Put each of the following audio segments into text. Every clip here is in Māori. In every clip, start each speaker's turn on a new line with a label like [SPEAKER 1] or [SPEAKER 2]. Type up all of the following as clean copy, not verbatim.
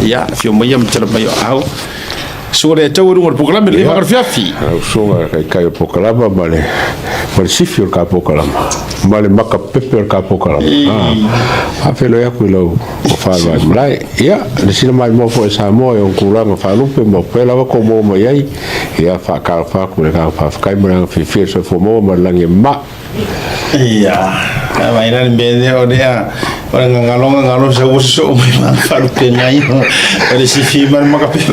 [SPEAKER 1] ya fio mai am tala mai au sore tau rungo programa le va fiafi
[SPEAKER 2] so kai programa male per sifio ka programa male maka pepe ka programa a felo ya kulo fa vai mai ya le sina mai mo fo sa mo e un kulanga fa lupe mo pela ko mo mo yai ya fa ka fa ku ka fa kai mo fi so fo mo langi ma
[SPEAKER 1] ya mai ran be de o dia orang ngalong so mai ma fa lupe ngai o si fi mar maka pepe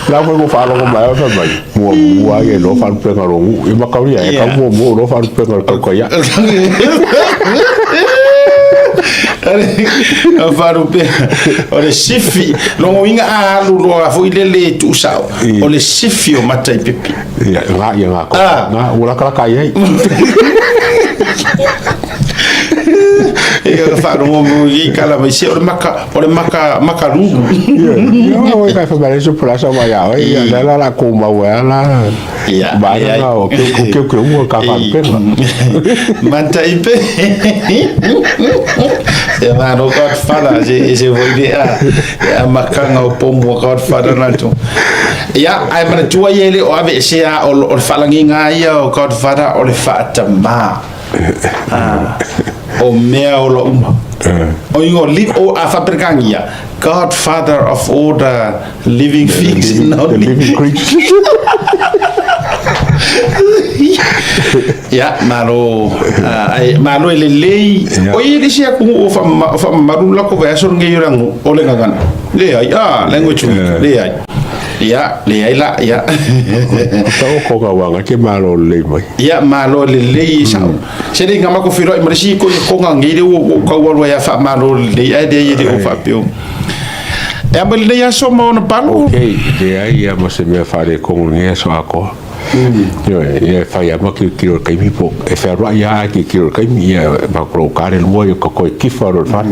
[SPEAKER 2] la ko fa lo ko mai fa mai mo wa ye lo fa lupe ngalong e maka ri ya ka mo lo fa lupe ngalong ko ya faru pe o le sifi lo inga alu lo a foi le tu sao o le sifi o matai pipi ya nga ko nga ula kala kai
[SPEAKER 1] e faru mo i kala mai se o le maka lungu
[SPEAKER 2] ya o ka fa bare so pra so ya la ko ma wa la
[SPEAKER 1] ya
[SPEAKER 2] ba ya o ke mo ka fa pe
[SPEAKER 1] matai pe e ma no Godfather je voi dia ya makanga o pomo Godfather na tu ya ai mana tua yele o ave se o falangi nga ia o Godfather o le fata ma o mea o lo uma o ingo li o afa pergangia Godfather of all the living things
[SPEAKER 2] the living creatures
[SPEAKER 1] ya malo malo le o ile sia ku o fa marula ko va so ngai rangu o le ngana le ai language le ai ya le ai la ya
[SPEAKER 2] ko ka wanga ke malo le mai
[SPEAKER 1] ya malo le sa se le ngama ko firo i si ko ngai le o ka wa ya fa malo le ai de ye o fa pio e abel le ya so mo no palo
[SPEAKER 2] okay de ai ya mo se me fare con nge so ako e fai a maki kiro kai mi po e fa ra ya ki kiro kai mi ya ba pro kare lo yo ko ki fa ro fa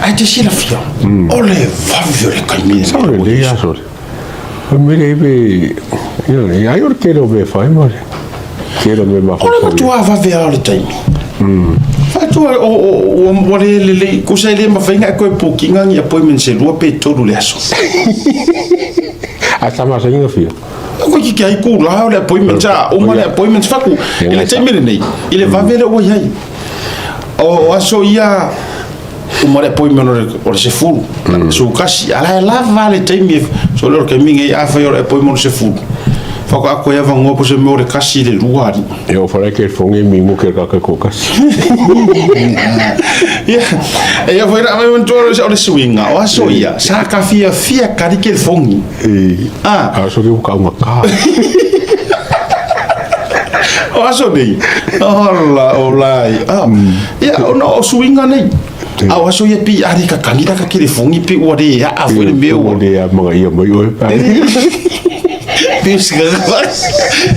[SPEAKER 1] ai te sila fio ole va viole kai mi
[SPEAKER 2] sa le ya so mi le be ya yo quiero be fa mo quiero me ma
[SPEAKER 1] ole tu va ver le time fa tu o le ko sai le ma fa nga ko pokinga ni appointment se lo pe todo le aso
[SPEAKER 2] hasta más ainda fio
[SPEAKER 1] ko ki kai ku la le appointment ja o ma le appointment fa ku ele time nei ele va ver o yai o aso ia o ma le appointment o se full so kasi ala la vale time so lo ke mingi a fa o appointment se full fa ko ia va ngo se mo le kasi le luari
[SPEAKER 2] e o fora ke fongi mi mo ke ka ko kasi
[SPEAKER 1] ya e ia foi a me toro o le swinga o aso ia sa ka fia ka ke fongi
[SPEAKER 2] so ke ka ma ka
[SPEAKER 1] o aso dei ola ya no swinga nei a aso ia pi ari ka kangira ka ke fongi pi o de ya a foi le meu
[SPEAKER 2] o de ma ia mo yo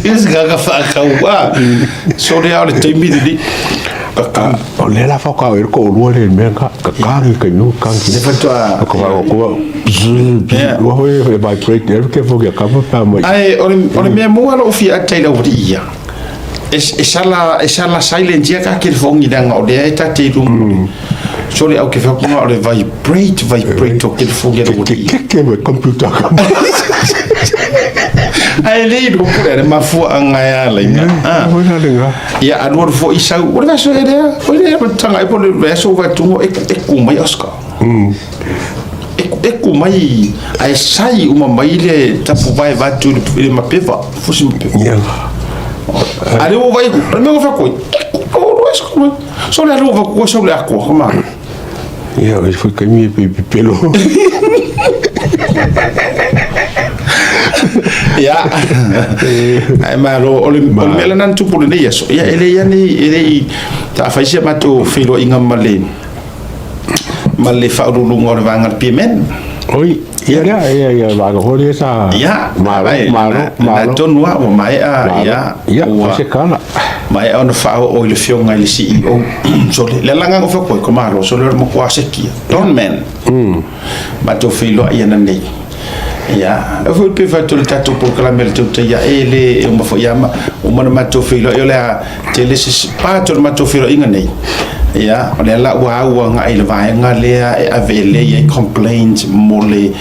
[SPEAKER 1] Pisga fa kawa so le ale te mi di
[SPEAKER 2] o le la fa ka ko lo le me ka ka no ka
[SPEAKER 1] ne fa to
[SPEAKER 2] ko o ho e vibrate ke fo ka pa mo
[SPEAKER 1] ai o me mo ala ofi a taila o dia sala silent ya ka ke fongi danga o de ta te rum so le au ke fa ko o le vibrate to ke fongi o dia
[SPEAKER 2] ke computer
[SPEAKER 1] ai le do pure ma fu anga ya lenga ya anor fo isa o va so ere o le tanga e po le so va tu e ku mai aska e ku mai ai sai uma mai le tapu vai va tu le ma peva fu sim
[SPEAKER 2] ya
[SPEAKER 1] ale o vai me fa ko o aska so le va ko so le akwa ma
[SPEAKER 2] ya e foi que mi pelo
[SPEAKER 1] ya ai malo o le nan tu pule nei so ya ele yani ta fa sia mato filo inga male fa ru ngor vangal pimen
[SPEAKER 2] oi ya va go le sa
[SPEAKER 1] ya
[SPEAKER 2] malo
[SPEAKER 1] ton wa o mai ya
[SPEAKER 2] se kana
[SPEAKER 1] mai on fa o le fio ngai le CEO so le langa go fa ko malo so le mo kwa se ki don men mato filo yana nei ya foi pe fatto il tatto proclamare tutto ya ele uma foi ama uma mato filo eu la tele se pato mato filo inga nei ya le la wa nga ile vai nga le avele ye complaint mo le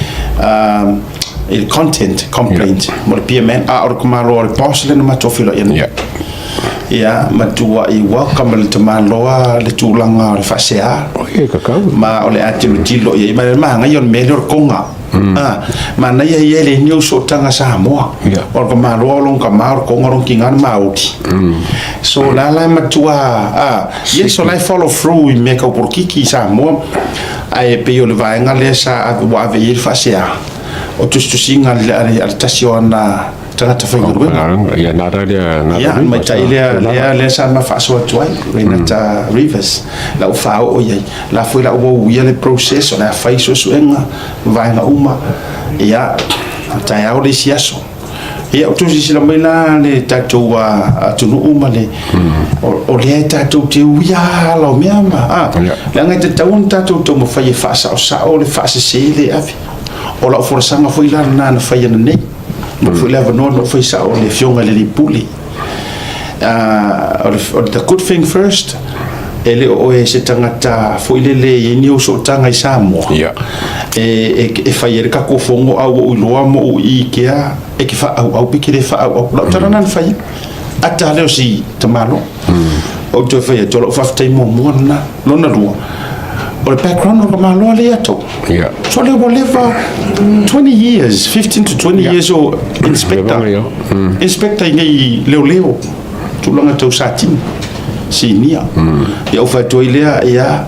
[SPEAKER 1] il content complaint mo le PMN or kuma lo porcelain ma tofilo ya ya matua I welcome le tamaloa le tulanga le fasea ma ole activity lo ye ma nga yon melhor konga ma na ye le new so tanga sa mo or kuma lo long kama or konga ron kinga mauti so la matua ye so I follow through we make up por kiki sa mo ai pe yo le vai nga le sa wa ve il fasea o tu singa le tasiona tanga ta fai ngurwe
[SPEAKER 2] ya nada
[SPEAKER 1] ya mai tai le sa ma fa so tuai Renata Rivers la o fa o ye la foi la o ia le processo la fai so enga vai na uma ya tai au le siaso ya o tu si la mai la le tatu a tu no uma le o le tatu te uia la miama la ngai te tau tatu to mo fai fa sa o le fa se le afi o la força nga foi lá na fai na nei foi lá no foi sa o le fionga le puli the good thing first ele o se tangata foi le ni o so tanga I Samoa e fai ka ko fongo au o loa mo I kia e ki fa au pikire fa au la tarana fai ata le si tamalo o to fai to fa tai mo na lona lua o le background o ma lo le ato so le whatever 20 years 15 to 20 years o inspector ngai leo tulanga tau satin sinia ya o fa to ile ya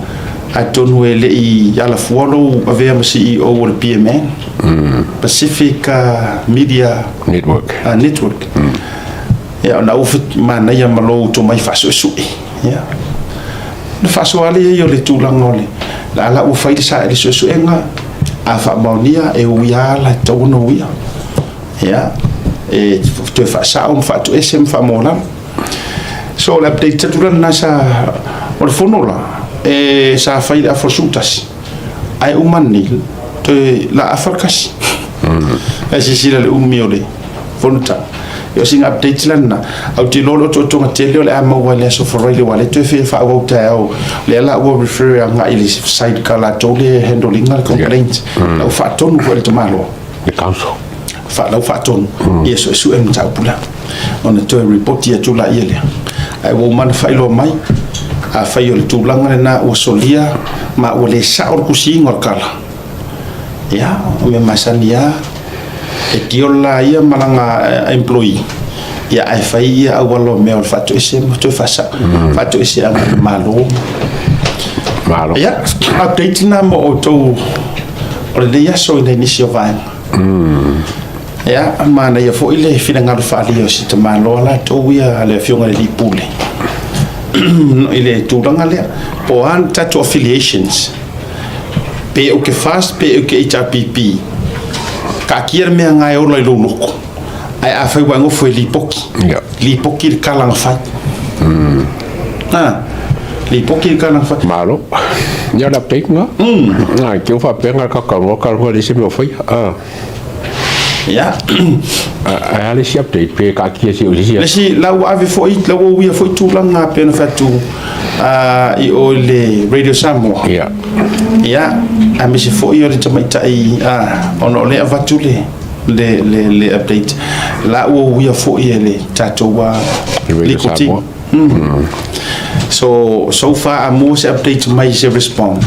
[SPEAKER 1] atonu ele I ala fuolo ave am CEO o le PMN Pacific Media
[SPEAKER 2] Network
[SPEAKER 1] ya na o fit mana ya malo to mai faso su ya le faso ale yo le tulanga ole la o fai sa ele so enga a fa monia e uia la tono uia ya e to fa sa fa to SM fa mola so la update tulanga sa o fonola e sa fai la fosutas ai umani te la afarkas si le umiole fonta yo sing update lana au ti lolo to tele le ama wale so for really wale to fe fa o ta o le la wo refer nga ili side kala to le handling al complaint au fa ton ko to malo
[SPEAKER 2] the council
[SPEAKER 1] fa la fa ton yeso su em ta pula on to report ya to la ile ai wo man fa lo mai a fa yo to langa na o solia ma o le sa or kusinga kala ya me masania e tiola ia malanga employee ya ai fai ia awalo me o fatu ese to fasa fatu ese malo ya update na mo to o le ia so in inicio van ya mana ia fo ile fina ngal fali o sita malo la to ia le fionga le pule ile to dangale po an tato affiliations pe o ke fast pe o ke HRPP ka kier me ngai o lo loko ai a fai wango foi lipoki kala fa lipoki kala fa
[SPEAKER 2] malo ya la penga que fa penga ka ngo le se me foi
[SPEAKER 1] ya
[SPEAKER 2] ale si update pe ka ki si o
[SPEAKER 1] si la wa ave foi la wo wi foi tu langa pe na fatu I o le Radio Samoa ya a me se foi o le tamaita I ono le avatule le update la wo wi foi ele tato wa likuti so far amo se update mai se respond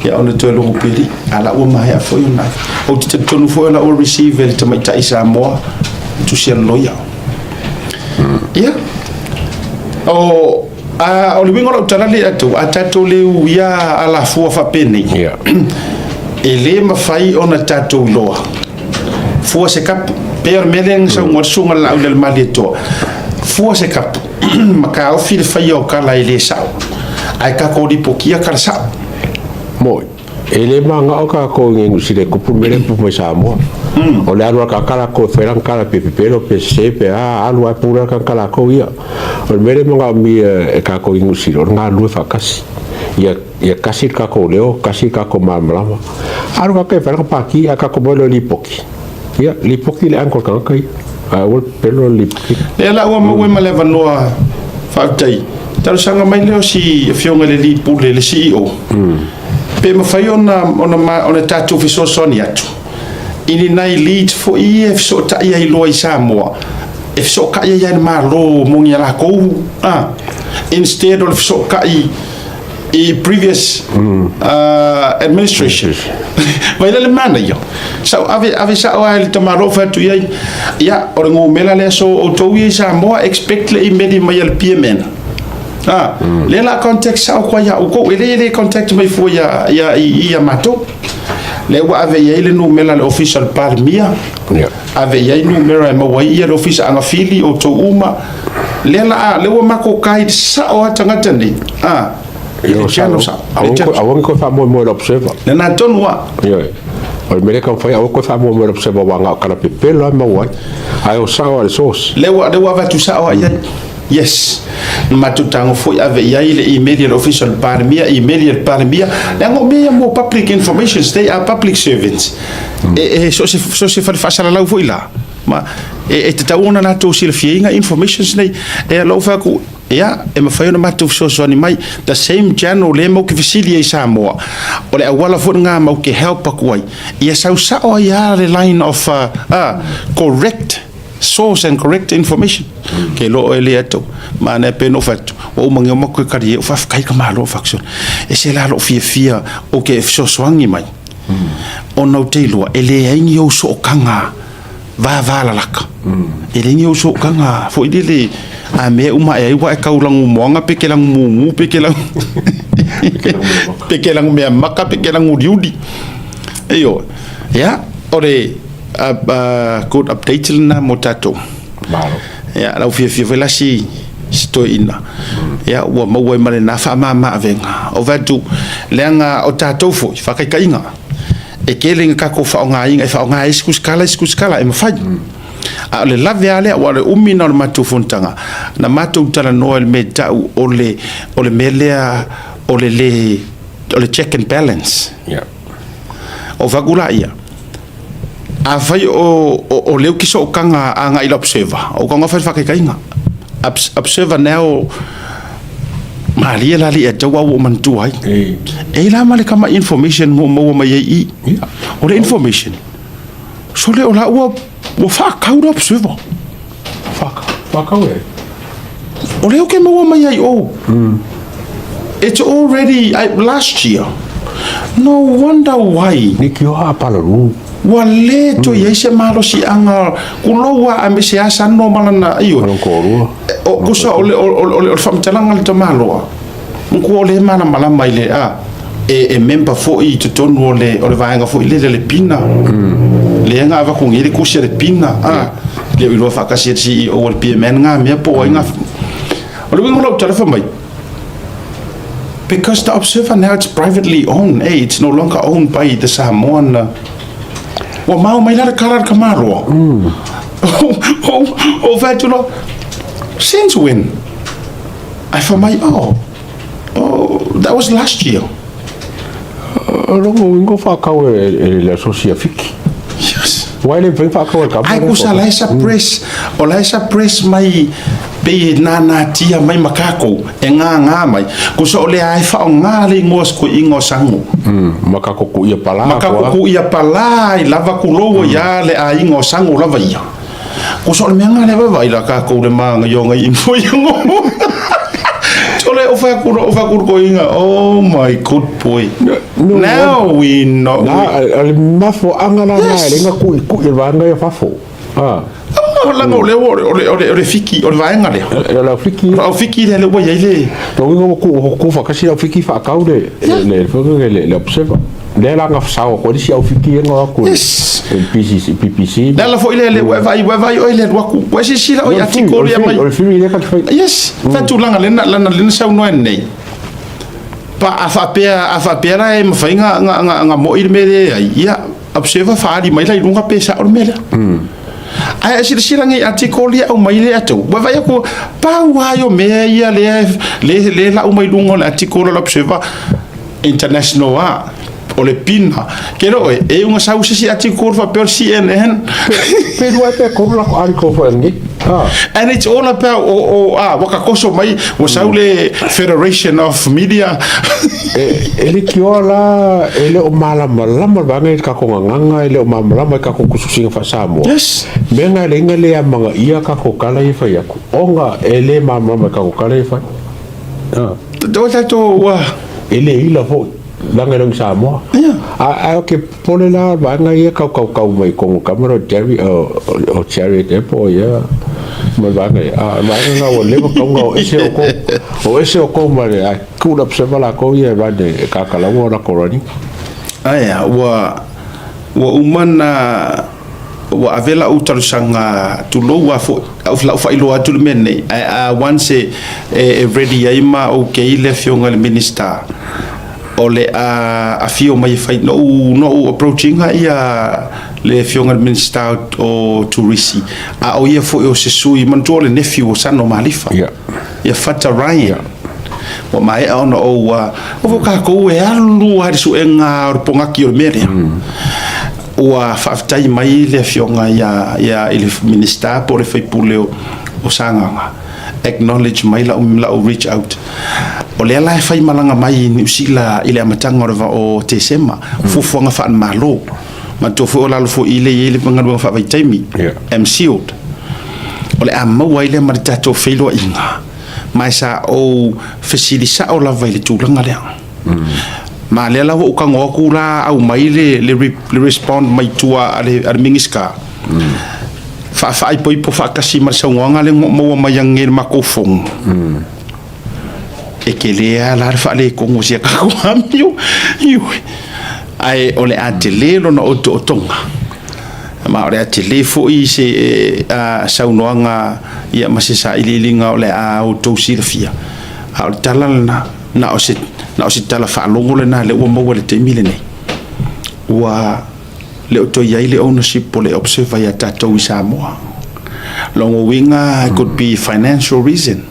[SPEAKER 1] ya ona to lo pili ala o mai a foi na o te tonu foi la o receive le tamaita I Samoa tu se loya ya o le wingo lo talale atato le uia ala fua fa pene ele ma fai ona tato loa fua se kap per meleng sa ngor sunga la del malito fua se kap maka o fil fai o kala ile sa ai ka ko di pokia kala sa
[SPEAKER 2] mo ele manga o ka ko ngi sile ko pumele pu sa mo o le alwa ka kala ko feran kala pepelo pc pe alwa pura ka kala ko ia o mele manga mi e ka ko ngi sile nga lu fa kasi ya kasi ka ko leo kasi ka ko mamlama alwa ka feran pa ki ka ko bolo lipoki ya lipoki le anko ka kai o pelo lipoki
[SPEAKER 1] le la o mo we maleva no fa tai Talo sanga mai leo si fionga le li pule le CEO. Pe mawhai ona tātou fiso soni atu. Ini nai lead fo I e fiso ta ia I loa I Samoa. E fiso ka ia ia ma lo mongi ala kou. Instead of fiso ka I previous administration. Vai le mana yo. So ave sa o ali tamaro fa tu ia o ngo mela le so o to I Samoa expect le I medi mai al PMN. Le la context sa ko ya o ko le contact mai fo ya ia mato. Le wa ave ia le numela le official parmia. Ave ia numera ma wa ia le official anga fili o to uma. Le wa mako kai sa o tangata ni.
[SPEAKER 2] Awang ko fa mo observer.
[SPEAKER 1] Le na tonwa.
[SPEAKER 2] O me le kan fa awang ko fa mo observer wa nga kana pepelo ma wa. Ai o sa o le source.
[SPEAKER 1] Le wa va tu sa o ia. Yes, matutango foi ave yaile email official parmia email parmia lango me mo public information they are public servants so se fa la foi la ma te tauna na to silfienga information nei lo fa ku ya me fa na matu so ni mai the same channel le mo ke visilia Samoa o le wala fo nga mo ke help ku ai ia sa o ya the line of correct source and correct information ke lo ele ato mana pe no fatu o mangi mo ko kari o fa kai ka malo faction e se la lo fia o ke so swangi mai o no te lo ele ai o so kanga va la laka ele ni o so kanga fo ile a me uma e wa ka ulang mo nga pe ke lang mu pe ke lang me maka pe ke lang udi eyo ya ore good update na motato ya la fia vela si sto ina ya wa mo we male na fa mama venga o vatu lenga o tato fo fa kai kainga e keling ka ko fa nga inga fa nga iskuskala e mfa a le lave ale wa le umina o matu fontanga na matu tala noel meta o le melea o le check and balance o vagula ia a fai o leu ki so kanga anga ila observer o kanga fai fa kai nga observer now malia la li atawa o mantu ai e la male kama information mo mai I o le information so le o la o fa ka o observer fa ka o le o ke mo mai ai it's already last year no wonder why
[SPEAKER 2] nikio ha palaru
[SPEAKER 1] wale to yese malo si anga kulowa ame se asa no malana iyo o kusa ole famtalanga le malo ko ole mana mala maile e member fo I to ton ole vaanga fo ile le pina le nga va ko ngiri kusia le pina le ilo fa kasi si o le PMN nga me po nga ole wingo lo tara fa mai because the observer now it's privately owned it's no longer owned by the Samoan wa mau mai la karar kamaro vetulo since when I for my that was last year
[SPEAKER 2] rongo wingo fa ka la socia fiki
[SPEAKER 1] yes
[SPEAKER 2] why le fa ka ka
[SPEAKER 1] ai kusa la esa press mai pe nana tia mai makako e nga mai kusa ole ai fa nga le ngos ko ingo sangu
[SPEAKER 2] makako ku ia
[SPEAKER 1] pala I lava kulo ya le ai ngo sangu lava ia kusa ole menga le va ila ka ko le manga yo nga info ngo ole o fa ko inga oh my good boy now we know
[SPEAKER 2] ale mafo anga na nga ku le vanga ya fafo
[SPEAKER 1] ole fiki ole vaenga le
[SPEAKER 2] la
[SPEAKER 1] fiki le wa ile
[SPEAKER 2] to ngo ko fa kasi fiki fa ka le observer le la nga sa ko si fiki ngo ko PPC
[SPEAKER 1] la fo ile vai ile wa ku si la o ya tiko ya mai yes fa tu langa le sa no nei pa afa pera e mfainga nga mo ile me ya observer fa di mai la lunga pesa o mela ai sira ngi article ya o mai le ato ba vai ko pa wa yo me ya le la o mai lungo l'article l'observer international o le pina que no e unha sausa si article fa per CNN
[SPEAKER 2] pero é pe con la article fa ngi
[SPEAKER 1] And it's all about wakakoso mai wasaule Federation of Media.
[SPEAKER 2] Ele kiola ele o malama banga ka ko nganga ele o malama ka ko kususinga fa samo.
[SPEAKER 1] Yes.
[SPEAKER 2] Menga le ngale ya manga ia ka ko kala ifa ya ko. Onga ele malama ka ko kala ifa.
[SPEAKER 1] Do wa
[SPEAKER 2] ele ila ho langa ng samo. A ke pole la banga ia ka mai ko kamera Jerry o Jerry depo ya. Banga nga o leva konga o ese o ko mare a kula psebala ko ye bande ka kala mo na korani
[SPEAKER 1] aya wa umana wa avela utarusanga tulo wa fo fa ilo atul menne once ready yaima o ke ile fionga minister ole a fio mai fai no approaching ia le fionga minister o tourisi o ia fo o se sui mantole nephew o sano malifa ia fata Ryan o mai ona o ka ko e alu har su enga o ponga ki o mere o fa tai mai le fionga ia ile minister por fai puleo o sanga acknowledge mai la reach out o le la fai malanga mai ni usila ile amatanga o te sema fufuanga fa malo ma to fo la fo ile panga fa vai taimi MCO ole amma waile marita to felo inga mai sa o facilisa o la vai le tulanga le ma le la o ka ngoku la au mai le respond mai tua ale mingiska fa ai poi po fa kasi mar sa ngonga le mo mai yang ngel makofong e ke le ala fa le ko mo sia ka ko amio ai ole atele lo no otonga ma ore atele fo i se saunoanga ia masisa ililinga ole a o silfia a talana na o se tala fa longo le na le o mo le temile nei wa le to ia ile ownership le observe ya tato Samoa longo winga could be financial reason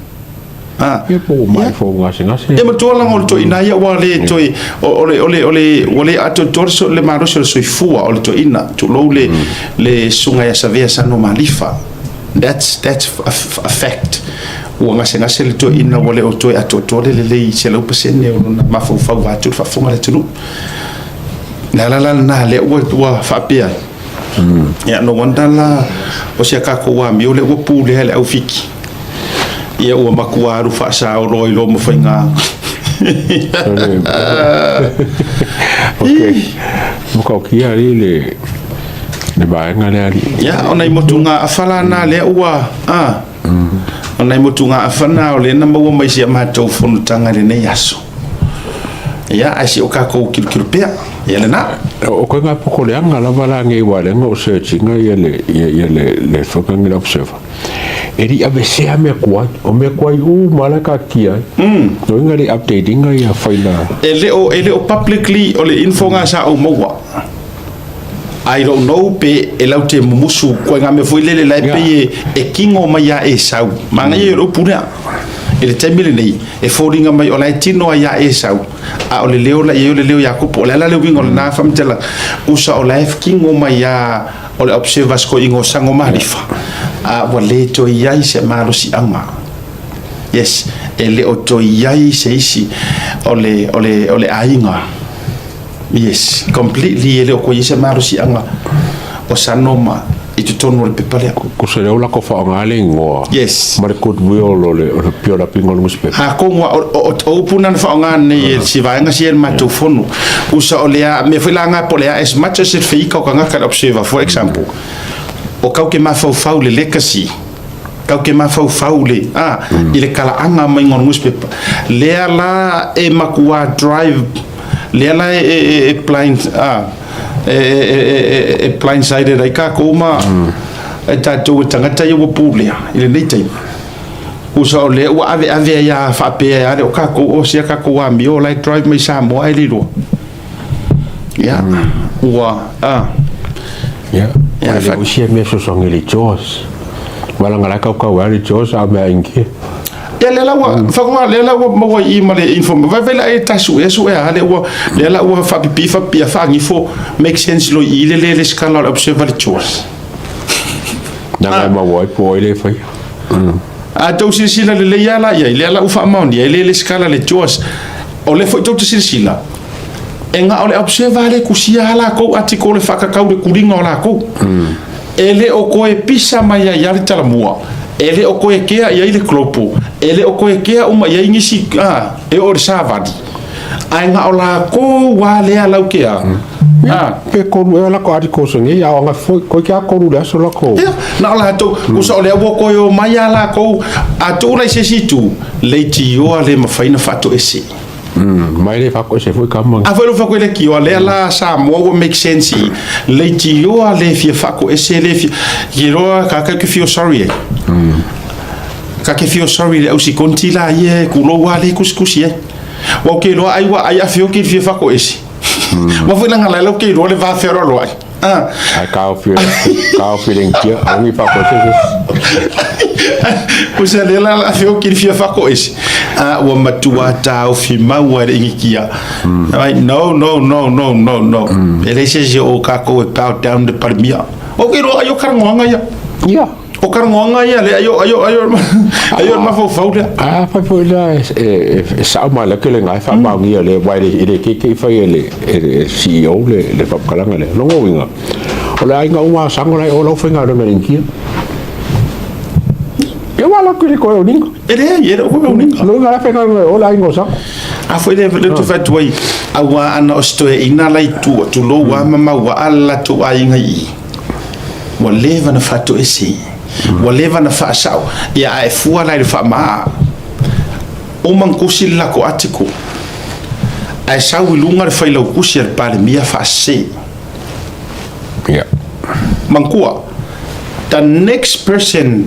[SPEAKER 2] ye po mai fo ngase
[SPEAKER 1] e mo tola ngol to ina ya wale to ole ato torso le maro so fua ole to ina to lo le sunga ya savea sano malifa that's a fact o ngase le to ina wale o to ato tole le se lo pesene o na ma fo va to fa fonga le tunu la na le wa fa pia ya no wandala o se ka ko wa mi ole o pu le au fiki ia o makuaru fa sa o roi lo mo fainga
[SPEAKER 2] okay mo ka kia le baenga le ali
[SPEAKER 1] ya ona i motunga afala na le ua ona i motunga afana o le na mo mai sia ma to fonu tanga le nei aso ya asi o ka ko kilpea ya le na
[SPEAKER 2] o ko nga poko le anga la bala ngai wale ngo searching le fokangi observe eri abese ame kwa o me kwa u malaka kia no ngari updating ya faina
[SPEAKER 1] ele o publicly o le info nga sa o mowa I don't know pe elaute musu ko nga me foi le la pe e kingo maya e sau manga ye ro puna ele temile nei e foringa mai o la tino ya e sau a o le leo ya ko po la le wingo na famtela usa o la kingo maya o le observers ko ingo sango marifa a wale to yai se malo si anga yes ele o to yai se isi ole ainga yes completely ele o ko yese malo si anga o sanoma e tu tonu le pepale
[SPEAKER 2] ko se le ola ko fa ngale ngo
[SPEAKER 1] yes
[SPEAKER 2] mar ko duo le piola pingo le muspe
[SPEAKER 1] ha ko o punan fa ngane si va nga si ma to fonu usa ole me foi la nga pole as much as it fika ko nga ka observer for example o kau ke mafau le legacy kau ke mafau le ile kala anga mai ngon newspaper le ala e makua drive le ala e blind blind sided ai ka ko ma e tato tangata yo publia ile nei tai usa le wa ave ya fa pe ya o ka ko o sia ka ko wa mi o like drive mai sa mo ai lilo ya wa
[SPEAKER 2] ya le usia me so songeli jos wala ngala ka wali jos a me inki
[SPEAKER 1] ya le la wa fa ko le la wa mo i ma le inform va vela e tasu e so ya le wa le la wa fa pi fa ngi fo make sense lo i le scala observe le jos
[SPEAKER 2] Nanga mau ai po ile fai.
[SPEAKER 1] A tau silsila le yala ia le ala ufa mauni le skala le Joas o le foi tau silsila e nga ole observa le kusia la ko atiko le fakakau le kuringa o la ko ele o koe pisa mai ia le talamua ele o koe kea ia le klopo ele o koe kea uma ia ngisi e o le savadi ai nga ola ko wa le ala kea
[SPEAKER 2] pe ko la ko ati ko songi ya nga foi ko kia ko lu so la ko
[SPEAKER 1] na la to ku so le wo ko yo mai ala ko atu la se situ le tio le mafaina fato ese
[SPEAKER 2] mai le fa ko se foi kam
[SPEAKER 1] a foi fa ko le ki o le la sa mo make sense le tio le fi fa ko ese le fi giro ka ka feel sorry ka ke feel sorry le usi kontila ye ku lo wa le kuskusi wa ke lo ai wa ai a fio ki fi fa ko ese ma foi na ngala lo ke lo le va fero lo ai
[SPEAKER 2] ai ka feeling kia ami fa ko se
[SPEAKER 1] Usa le la fio ki fi fa ko ese wa matua ta o fi maua le ngikia no ele se o ka ko pout down the parmia o ke ro ayo karangonga ya o karangonga ya le ayo ma fo fauda
[SPEAKER 2] fa fo la sa ma la ke le ngai fa ma ngi le wa le ke fa le CEO le fa kalanga le no winga o la inga uma sango la o lo fa nga do ngia eu wala ku ko o ningo
[SPEAKER 1] ele ko o ningo
[SPEAKER 2] lo nga fa nga o la ingo sa
[SPEAKER 1] a foi le tu fa tu ai awa ana osto ina lai tu lo wa mama wa alla tu ai ngai wa leva na fato esi wa leva na fa sao ia e fua lai fa ma o man kusi la ko atiko ai sau lunga le fai lo kusi al pale mia fa se mankua the next person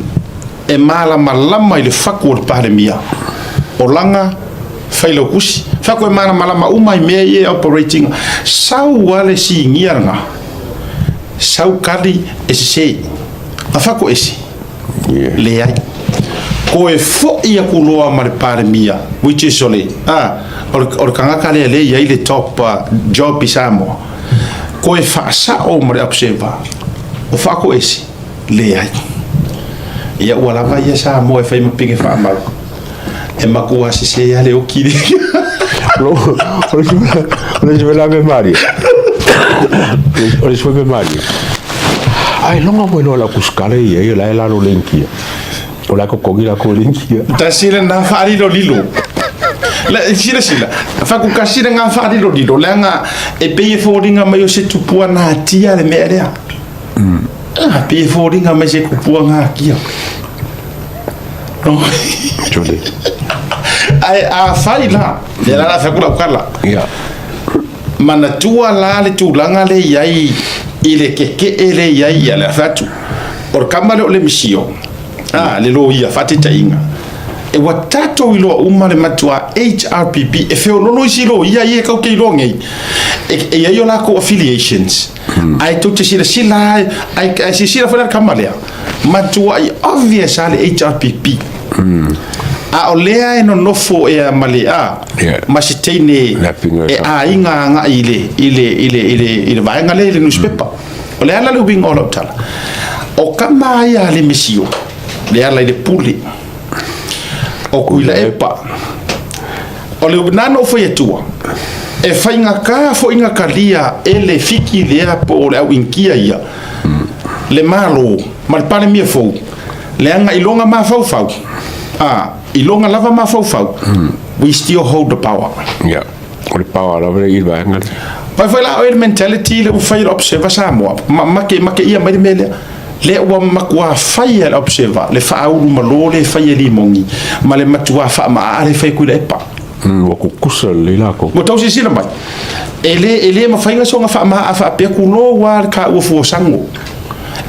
[SPEAKER 1] e mala malama ile faku al pale mia o langa fai lo kusi faku e mala malama umai me ye operating sau wale si ngianga sau kali ese a faku ese le ai ko e fo ia kuloa mar pare mia which is ole or kanga kale le ia ile top job pisamo ko e fa sa o mar observa o faku ese le ai ia wala vai ia sa mo e fai mapinge fa mal e maku asise ia le okiri
[SPEAKER 2] Olha se vela me Maria. Olha se me Maria. Ai longa mo la kuskale ia la la lo lenkia. Ola ko kogira ko lenkia.
[SPEAKER 1] Ta sila na fari lo lilo. La sila. Fa ku kasira nga fari lo lilo langa e peye fodinga mayo se tupua na tia le merea. Peye fodinga mai se kupua nga kia. No.
[SPEAKER 2] Jole.
[SPEAKER 1] Ai a fai la. Ya la fa kula kala.
[SPEAKER 2] Ya.
[SPEAKER 1] Mana tua la le tu langa le yai ile keke ele yai ya la fatu. Or kamale ole misio. Le lo ia fate tainga. E watato ilo umale matua HRPP e feo lolo isilo ia ye kau kei longai. E ia la ko affiliations. Ai to te sila ai sila fora kamale. Matua i obvious ale HRPP. A olea e no nofo e malea masitene e a inga nga ile vai nga le newspaper olea la lubing all up tala o kama ya le misio le ala ile puli o kuila epa o le nano fo yetua e fainga ka fo inga kalia ele fiki le po le au inkia ia le malo mal pale mia fo le anga ilonga ma fau ilonga lava ma fau we still hold the power
[SPEAKER 2] the power of the ilva
[SPEAKER 1] vai la o mentality le fai observa samo make ia mai mele le wa makwa fai el observa le fa au malo le fai li mongi ma le matua fa ma ale fai ku le pa
[SPEAKER 2] wa ku kusal le la ko
[SPEAKER 1] mo tau si mai ele ma fai nga so nga fa ma afa pe ku lo wa ka u fo sango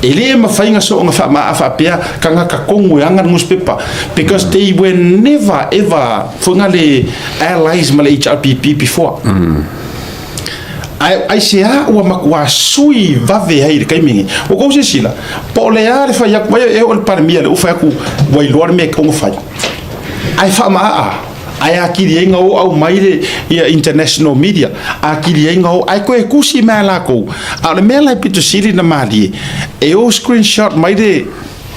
[SPEAKER 1] ele ma fai nga so nga fa ma afa pe kanga ka kongu yanga newspaper because they were never ever fungale allies ma le HRPP before ai se wa makwa sui vave ai kai mingi o ko se sila po le ar fa yak mai e ol parmia le u fa ku wai lor me ko fa ai fa ma ai akiri nga o au mai le international media akiri nga o ai ko e kusi ma la ko a le mela pitu sili na mali e o screenshot mai de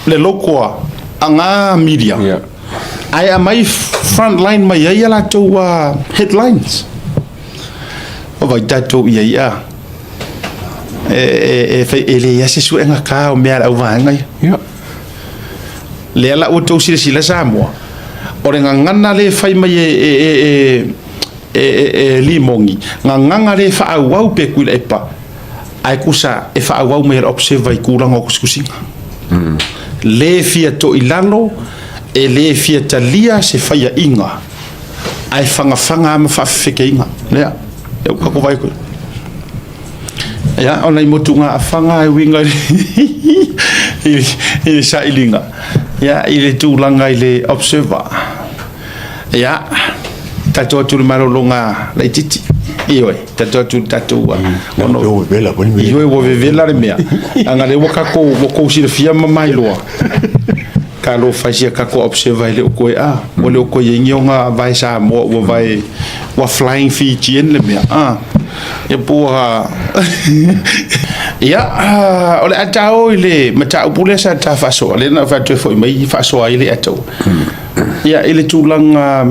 [SPEAKER 1] le lokoa anga media ai mai front line mai ai la to headlines o vai tato ia fe ele ya se su nga ka o mea au va ngai le la o to sila Samoa o le ngana le fai mai limongi nganga le fa au pe ku le pa ai kusa e fa au mai observe i kulango kuskusinga le fia to ilalo e le fia talia se fai inga ai fanga ma fa fekeinga le e ko vai ko ya ona i motunga afanga e winga i sa ilinga ya ile tulanga ile observer ya tato tu marolonga la titi iwe tato ono
[SPEAKER 2] vela
[SPEAKER 1] iwe wo vela le mea anga le wako si le fia mai loa kalo faisia kako observer ile ko ole ko yenga vai sa mo vai wa flying Fiji le mea e poa ya ole atao ile mata pule sa ta faso le na fa te foi mai faso ile atao ya ile tulanga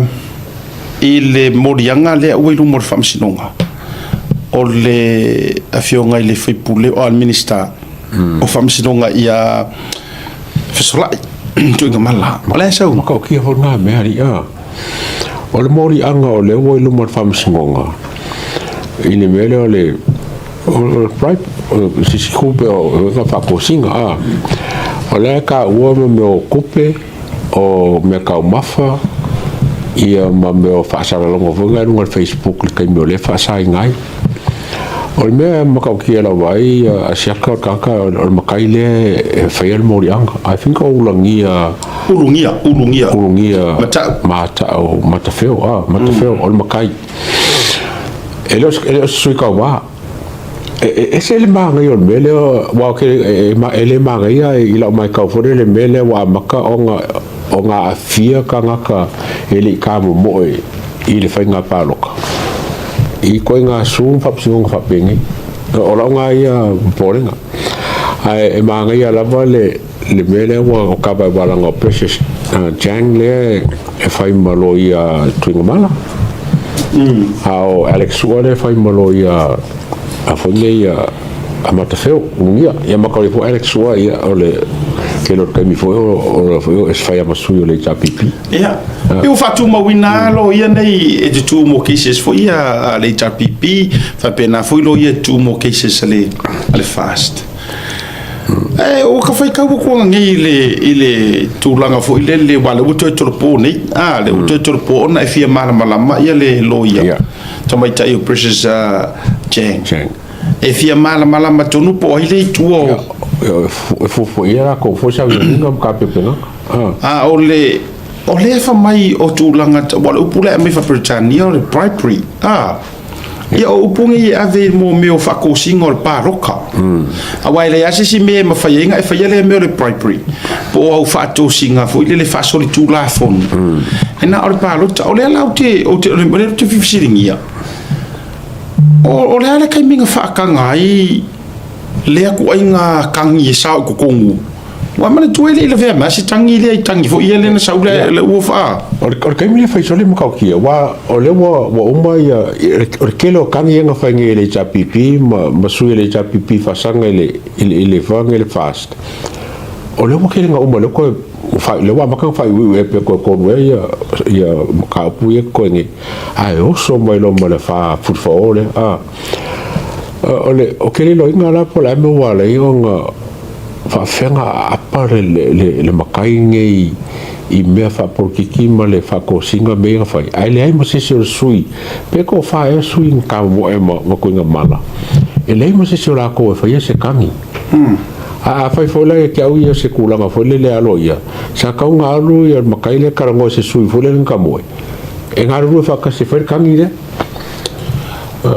[SPEAKER 1] ile morianga le o ilu mor famsinonga ole afionga ile foi pule o minister o famsinonga ia fasola tu ngamala ole sa
[SPEAKER 2] ko ki ho nga me ari ole morianga ole o ilu mor famsinonga ile mele ole right si kupe o nga fa kosinga ole ka o me o kupe o me ka mafa ia ma me o fa sala longo vonga no Facebook le kai me le fa sai ngai o me ma ka ki la vai a siaka ka o ma kai le fa el morianga I think o ulungia mata feo o ma kai elos sui ka wa ese le manga yo mele wa ke ele manga ia ila mai ka fore le mele wa maka onga afia kangaka ele ka mo ile fa nga paloka I ko nga sum fa psinga fa pengi o la nga ia porenga ai manga ia la vale le mele wa ka ba bala nga precious jang le e fa malo ia twingmala ao Alex Suarez fa malo ia a fonei a matafeo ia makau fo Alex Suarez ia ole que lo que mi foi o es fai masu le chapipi
[SPEAKER 1] ia eu fatu mawina lo ia nei e tu mo cases foi ia le chapipi fa pena foi lo ia tu mo cases ale fast o ka fai ka ko ngi ile tu langa foi le wala o to torpo nei le o to torpo na fia mala ia le lo ia tamai tai o precious jang e fia mala matunu po ile tuo fo
[SPEAKER 2] era ko fo sa vinga ka pepena
[SPEAKER 1] ole fa mai o tulanga wala upula me fa Britannia o bribery ia o upungi ave mo meo fa ko singol paroka awaile asisi me ma fa yenga e fa yele me o bribery po au fa to singa fo ile le fa soli tula fon ena o parota ole laute o te fisiringia o le ala kai minga fa kangai le aku ainga kangi sa ko kongu wa mana tuele le ve ma si tangi le tangi fo ile na sa le ufa
[SPEAKER 2] o kai minga fa sole mo ka ki wa o le wa uma ya o kelo kangi nga fa ngi le chapipi ma su le chapipi fa sanga le fa ngi le fast o le mo ke nga uma le ko fa le wa maka fa we pe ko we ya ka pu ye ko ni ai o so mai lo mo le fa football ole o ke lo inga la po la me wa le nga fa fenga apare le makai ngai I mea fa por ki ma le fa ko singa me fa ai le ai mo se sui pe ko fa e sui ka mo e mo ko nga mala e le mo se la ko fa ye se kami a fai fola ke au ia se kula ma fole le aloia sa ka un alu ia makai le karango se sui fole le kamo e ngaru fa ka se fer kangi le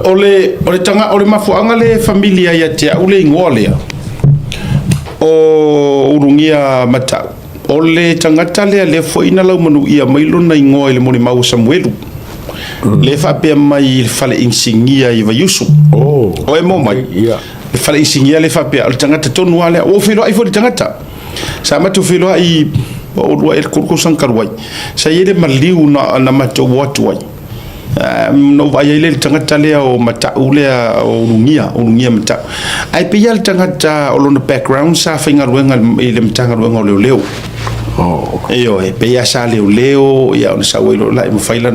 [SPEAKER 1] ole tanga ole mafuanga le familia ia te ule ngolea o urungia mata ole tangata le foina lau manu ia mailo na ingoa le moni mau Samuelu le fa pe mai fale insingia I va yusu o e mo mai le fale insingia le fa pe al tangata tonu ale o filo ai fo tangata sa matu filo I o lua el kurku sankarwai sa yele maliu na matu watu wai no vai ele tangata le o mata ule o lungia mata ai pia le tangata o lona background sa finga ruenga ile mtanga ruenga leo Eyo e pe ya sa leo ya on sa welo la mo faila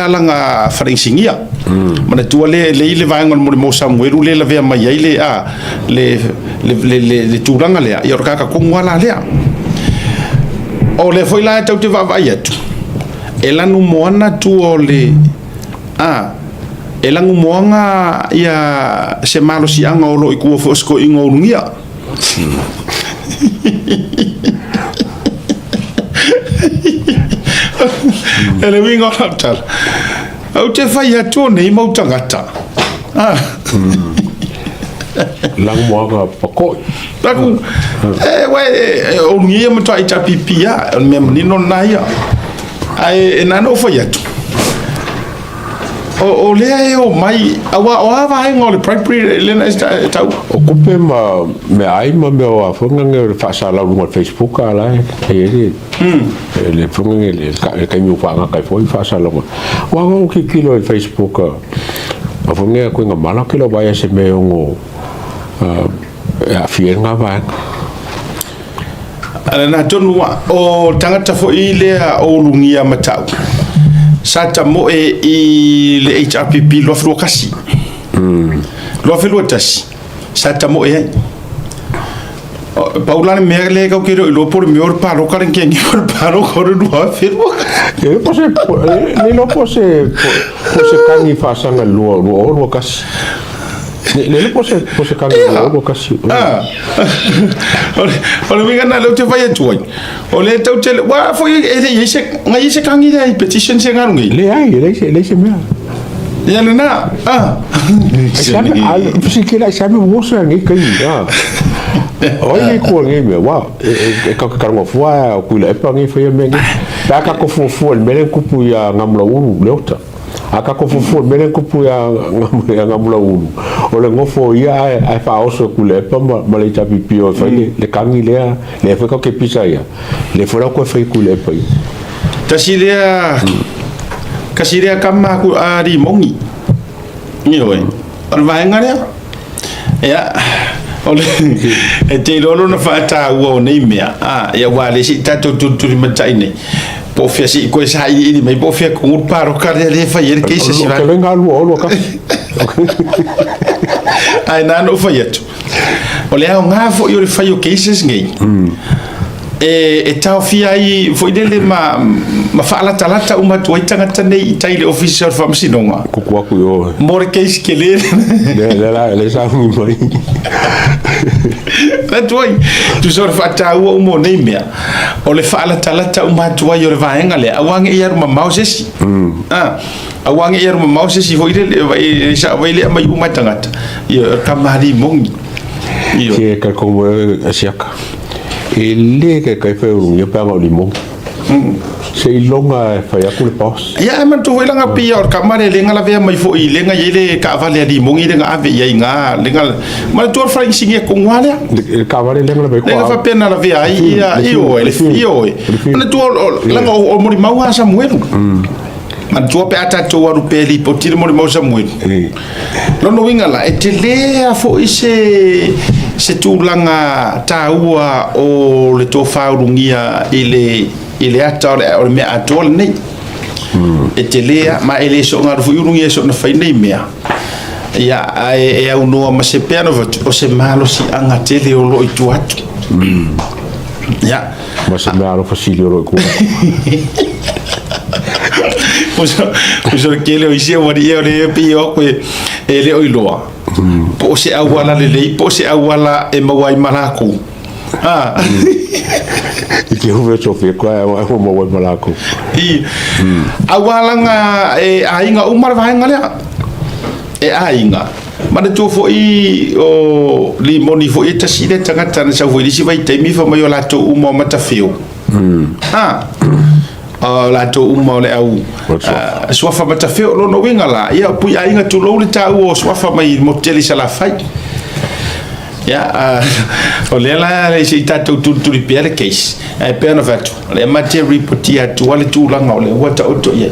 [SPEAKER 1] langa farinsingia mana tu le vanga mo Samuel le la vea mai le le turanga le ya ka ko ngala le o le foi la tau te va vai atu ela no moana tu o le ela ngumoanga ya se malo si anga o lo iku fosco ingo ngia ele winga laptal au te fai atu nei mau tangata
[SPEAKER 2] lang moanga pakoi
[SPEAKER 1] taku o ngia mo tai tapipia mem ni non naia ai nano fai atu o le o mai awa vai ngol prepare le na tau
[SPEAKER 2] o kupe ma me ai ma me o afonga nge fa sala no Facebook ala e le fonga le ka mi fa nga kai foi fa sala wa ngo ki kilo e Facebook afonga ko nga mala kilo vai se me ngo a fienga va
[SPEAKER 1] ala na tonu o tangata fo ile o lungia matau Sata mo I le HRPP lo fro kasi. Lo fro tasi. Sata mo Paula merle ka kero lo por mior paro karen ke ngor paro koro no afirmo.
[SPEAKER 2] E pose le lo pose kangi fa sanga lo kasi. Le pose kangi lo kasi. Ole mi gana lo te vai tu. Ole tau te wa foi ngai se kangi dai petition se ngarungi. Le ai le se me.
[SPEAKER 1] Ya na.
[SPEAKER 2] Sabe al psikila sabe wo so ngai kai. Oi ko ngai me wa e ka mo fua ku le pa ngai foi me ngai. Ta ka ko fu le mele kupu ya ngamla uru leota. Aka ko fu mele kupu ya ngamla uru. Ole ngofo ia ai fa oso ku le pa ma le tapipi o foi le kangi le foi ko ke pisa ia. Le fora ko foi ku le pa. Kasiria kama ku ari mongi. Ni oi. Al vai ngare. Ya. Ole e te lolo na fata wo nei mea ya wale si tato tu matai nei po fia si ko sa I mai po fia ko paro kare le fa yer ke si va ke venga lo ka
[SPEAKER 1] ai na no fa yetu ole a nga fo yo le fa yo cases ngai e tau fia I foi dele ma fa ala talata uma tu tanga nei tai le official from sinonga
[SPEAKER 2] ku ku yo
[SPEAKER 1] more case ke le
[SPEAKER 2] le sa mu mai
[SPEAKER 1] That's why tu sort of ataua umo nei mea o le faala talata uma tua yo le vaenga le awange ia ruma mausesi awange ia ruma mausesi foi le sa vai le mai uma tangata yo kamari mongi
[SPEAKER 2] yo que como asiaka ele que kai foi un yo pega o limão se longa fai aku le pos
[SPEAKER 1] ya man tu langa pia or kamare lenga la vea mai fo I lenga yele ka vale di mongi lenga ave ya inga lenga man tu fai singe ko ngale
[SPEAKER 2] ka vale lenga la be ko
[SPEAKER 1] lenga fa pena la vea io man tu langa o mori maua Samuel man tu pe ata to waru peli potile mori mau Samuel lo no winga la etele fo se tu langa taua o le to faurungia ile ata o me atol nei e te lea ma ele so nga fu yurungi so na fai nei mea ya e au no ma se pena o se malo si anga tele o lo itu atu ya
[SPEAKER 2] ma se malo facilio ro ko
[SPEAKER 1] Uso que le hice morir le pio que ele oiloa po se awala le po se awala e mawai malaku
[SPEAKER 2] que o vejo fe qua é uma boa malaco
[SPEAKER 1] awala nga e ainga umar vai ngale e ainga mana tu foi o limoni foi tasile tangata na sa foi si vai temi fa mai la to uma mata feo la to uma le au swafa mata feo lo no winga la ia pui ainga tu lo le ta o swafa mai moteli sala fai ya o le la le si ta tu li pere case e pe na fatu le mate report ya tu wale tu langa o le wata oto ye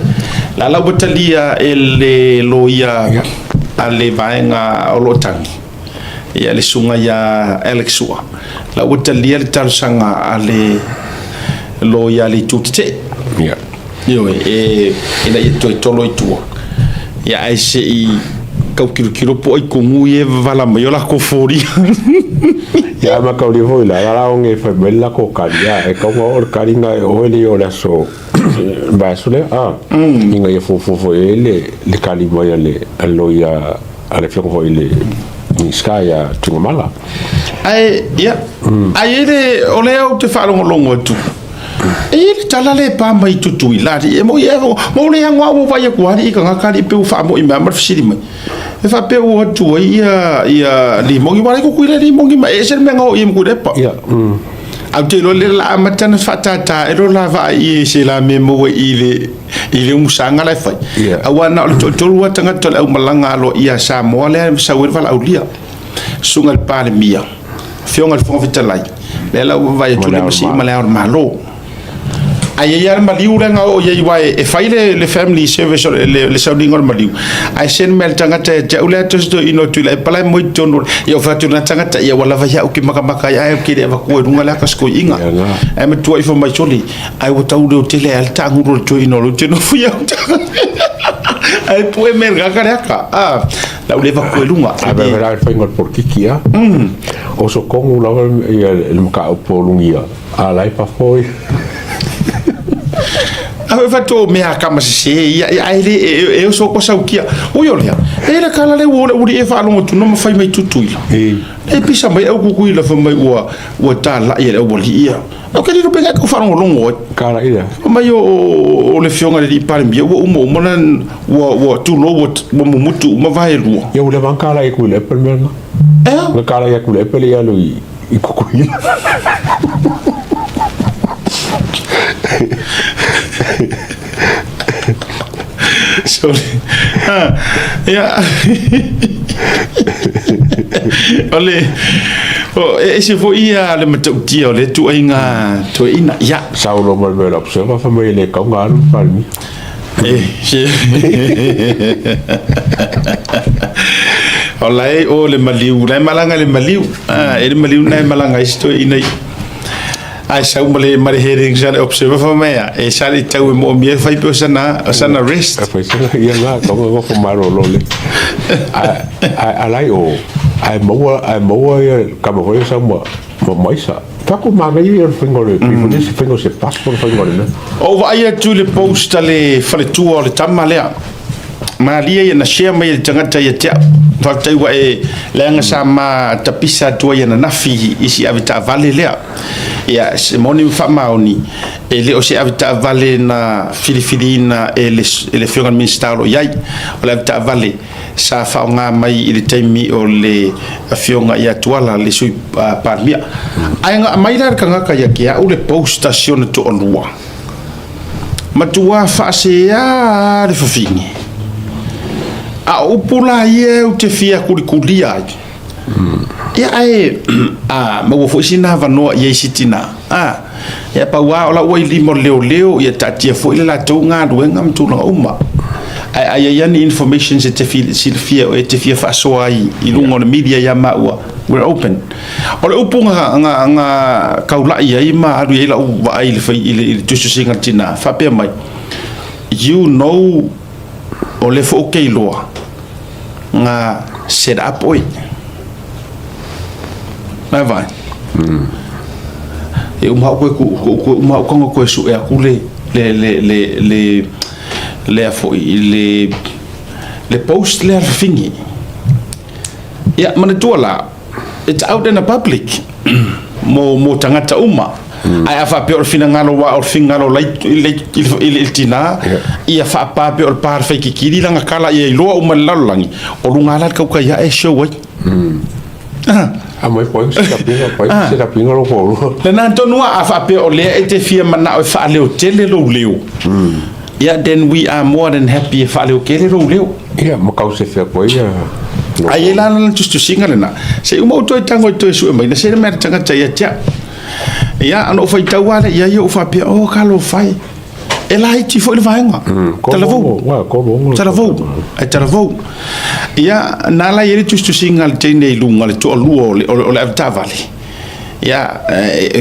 [SPEAKER 1] la botalia ele loia ale vaenga o lotangi ya le sunga ya Alexua la botalia le tarsanga ale loia le tutite
[SPEAKER 2] ya
[SPEAKER 1] yo ina to tolo itu ya ai se I kau kilo po I kungu ye vala yo la kofori
[SPEAKER 2] ya ma kau li hoi la nge fa bella ko karia e kau or karinga o ele o la so ba sule inga ye fo ele le kali boya le aloya ale fio ko ele ni skaya tungomala
[SPEAKER 1] ai ya ai ele ole o te fa longo tu e tala le pa mai tutu la e mo le ngwa wo vai ko ari ka ngakali pe fa mo I ma fsiri mai e fa pe o tu ia li mo I ko kuile li mo ma e ser menga o I mo depa
[SPEAKER 2] ya
[SPEAKER 1] au te lo le la matana fatata e lo la va I se la me mo ile musanga la fa awana o to wa tanga to la malanga lo ia sa mo le sa wer va aulia sungal pa le mia fiongal fon vitalai le la vai tu le masi mala malo ai yar maliu nga o ye wai e faile le family service le sounding or maliu ai sen mel tanga te ula to sto ino tu le pala mo tono yo fatu na tanga te ya wala va ya o ki maka ya o ki de va ko runga la kasko inga ai me tu ifo mai choli ai wo tau de tele al tangu ro to ino lo teno fu ya ai tu e merga karaka la ule va ko runga
[SPEAKER 2] a ver ver fa ngol por kikia o so kongu la el maka o polungia a lai pa foi
[SPEAKER 1] a fato me akama se ai le eu so ko saukia o yo le era kala le o e fa longo tu no fai mai tutuila e pisa mai au ku ila fa mai o ta la ia o bolia o ke ro pega ko fa longo
[SPEAKER 2] kala ida
[SPEAKER 1] mai o le fionga le pa mbia o mo monan o tu no o mo mutu ma vai lu
[SPEAKER 2] yo le ban kala e ku le per merna le kala e ku le per ya lui I ku
[SPEAKER 1] sorry ya ole e se fo ia le matuti ole tu inga tu ina ya
[SPEAKER 2] saulo mal vela observa fa mai le kaunga palmi
[SPEAKER 1] olai o le maliu le malanga le maliu e le maliu na malanga isto ina ai sau male hearing sana observe fa mea e sali tau mo mi fai pe sana rest
[SPEAKER 2] fa sana ia nga ko ko maro lole ai o ai mo ka mo foi sa mo moisa ta ko ma me ia fingole fingo se passport fingole ne
[SPEAKER 1] o vai tu le post le fale tu o le tamalea ma lia na share mai tangata ia tia fa tai wa e lenga sama tapisa tu ia na nafi isi avita vale lea ya moni fa maoni e le o se avita vale na filifilina e le fionga ministero yai o le avita vale sa fa nga mai ile taimi o le fionga ia tuala le sui parmia ai nga mai dar kanga ka ya kia o le post station to onua matua fa se ya le fafingi a upula ye o te fia kulikulia ya ai ma wo fo sina va no ye sitina ya pa wa ola wo limo leo ya tatia fo ile la tonga duenga mtula uma ai ya ni information se te fia o te fia fa so ai ilungo media ya ma we're open ola upunga nga kaula ia ima adu ia u va ai le fa ile tusu singa tina fa pe mai you know ole fo okay loa nga set up oi na vai e uma ko su e akule le fo le post le fingi ya mana tuala it's out in the public mo tangata uma ai fa pe or finangalo wa or fingalo le tina ia fa pa pe or par fe kikiri langa kala ia lo uma lalangi o lungala ka ka ya e show wai
[SPEAKER 2] mai foi se pinga lo ko
[SPEAKER 1] le nan tonu a fa pe o le e te fia mana o fa le o tele lo leo yeah then we are more than happy fa le o kele lo leo
[SPEAKER 2] ia mo ka se fe ko ia
[SPEAKER 1] ai la la tu singa na se uma to tango to su mai na se me tanga tia ia ano fai tawale ia yo fa pe o kalo fai e la ti foi vai nga talavou ia na la yeri tu singa al tene lunga le to luo le avtavali ia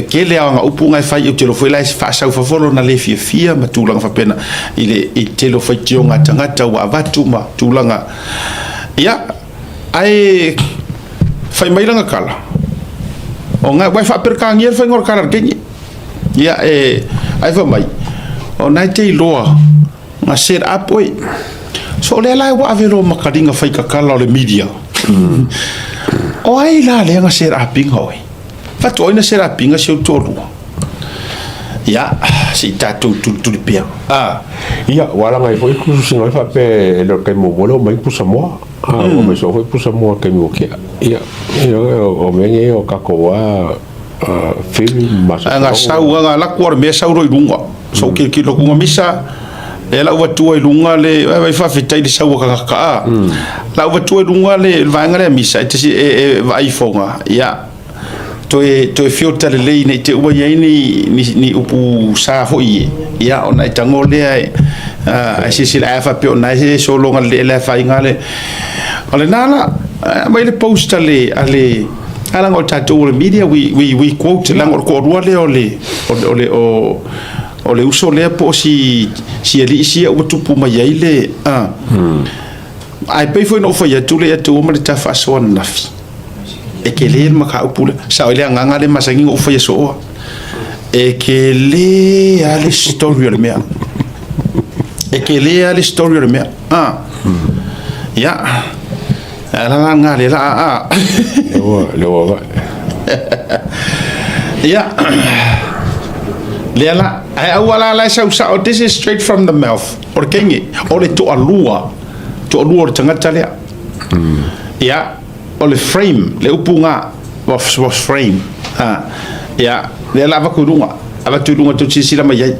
[SPEAKER 1] ke le nga upunga fai o telo foi la fa sa fa folo na le fia matulanga fa pena ile I telo fai tionga tangata wa avatuma tulanga ia ai fai mai langa kala o nga vai fa per kangiel fai ngor kala kengi ia ai fa mai o nai te loa nga set up oi so le lai wa avelo makaringa fai ka kala le media o ai la le nga set up ngoi fa to ina set up nga se toru ia si tatu tu pia
[SPEAKER 2] ia wala ngai foi ku singa fa pe lo kai mo bolo mai ku samo o me so foi ku samo kai mo ke ia o me nge o ka ko wa film mas
[SPEAKER 1] nga sau nga la kwar me sau roi lunga so ki lo ku misa ela wa tu ai lunga le vai fa fitai di sau ka la wa tu ai lunga le va ngare misa te vai fonga ia to e fiota le nei te ua ni upu sa foi ia ona tangole ai si la fa pe ona se solo ngale la fa ngale ale nala mai le post ale ala ngol tatu le media we quote la ngol ko le o le uso le po si ali si o tupu mai ile ai pe foi no foi tu le tu mo le ta fa so nafi e ke le maka upula sa ile nganga le masangi o foi so e ke le ale story le mea e ke le ale story le mea ya ala nga le la
[SPEAKER 2] le wa
[SPEAKER 1] ya le la ai awala la sa this is straight from the mouth or kengi o le to alua tanga le ya o le frame le upunga was frame ya le la va kudunga ava tudunga to sila mai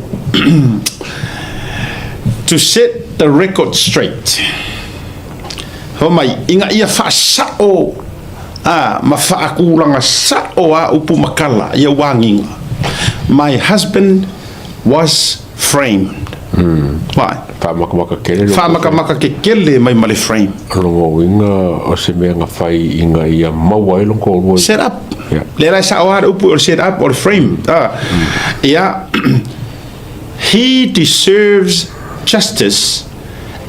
[SPEAKER 1] to set the record straight ho mai inga ia fa sao ma fa akulanga sao upu makala ia wanginga my husband was framed why
[SPEAKER 2] fa maka
[SPEAKER 1] kele mai male frame
[SPEAKER 2] rongo inga o se me nga fai inga ia mawa lo ko
[SPEAKER 1] set up le ra sa o upu set up or frame yeah he deserves justice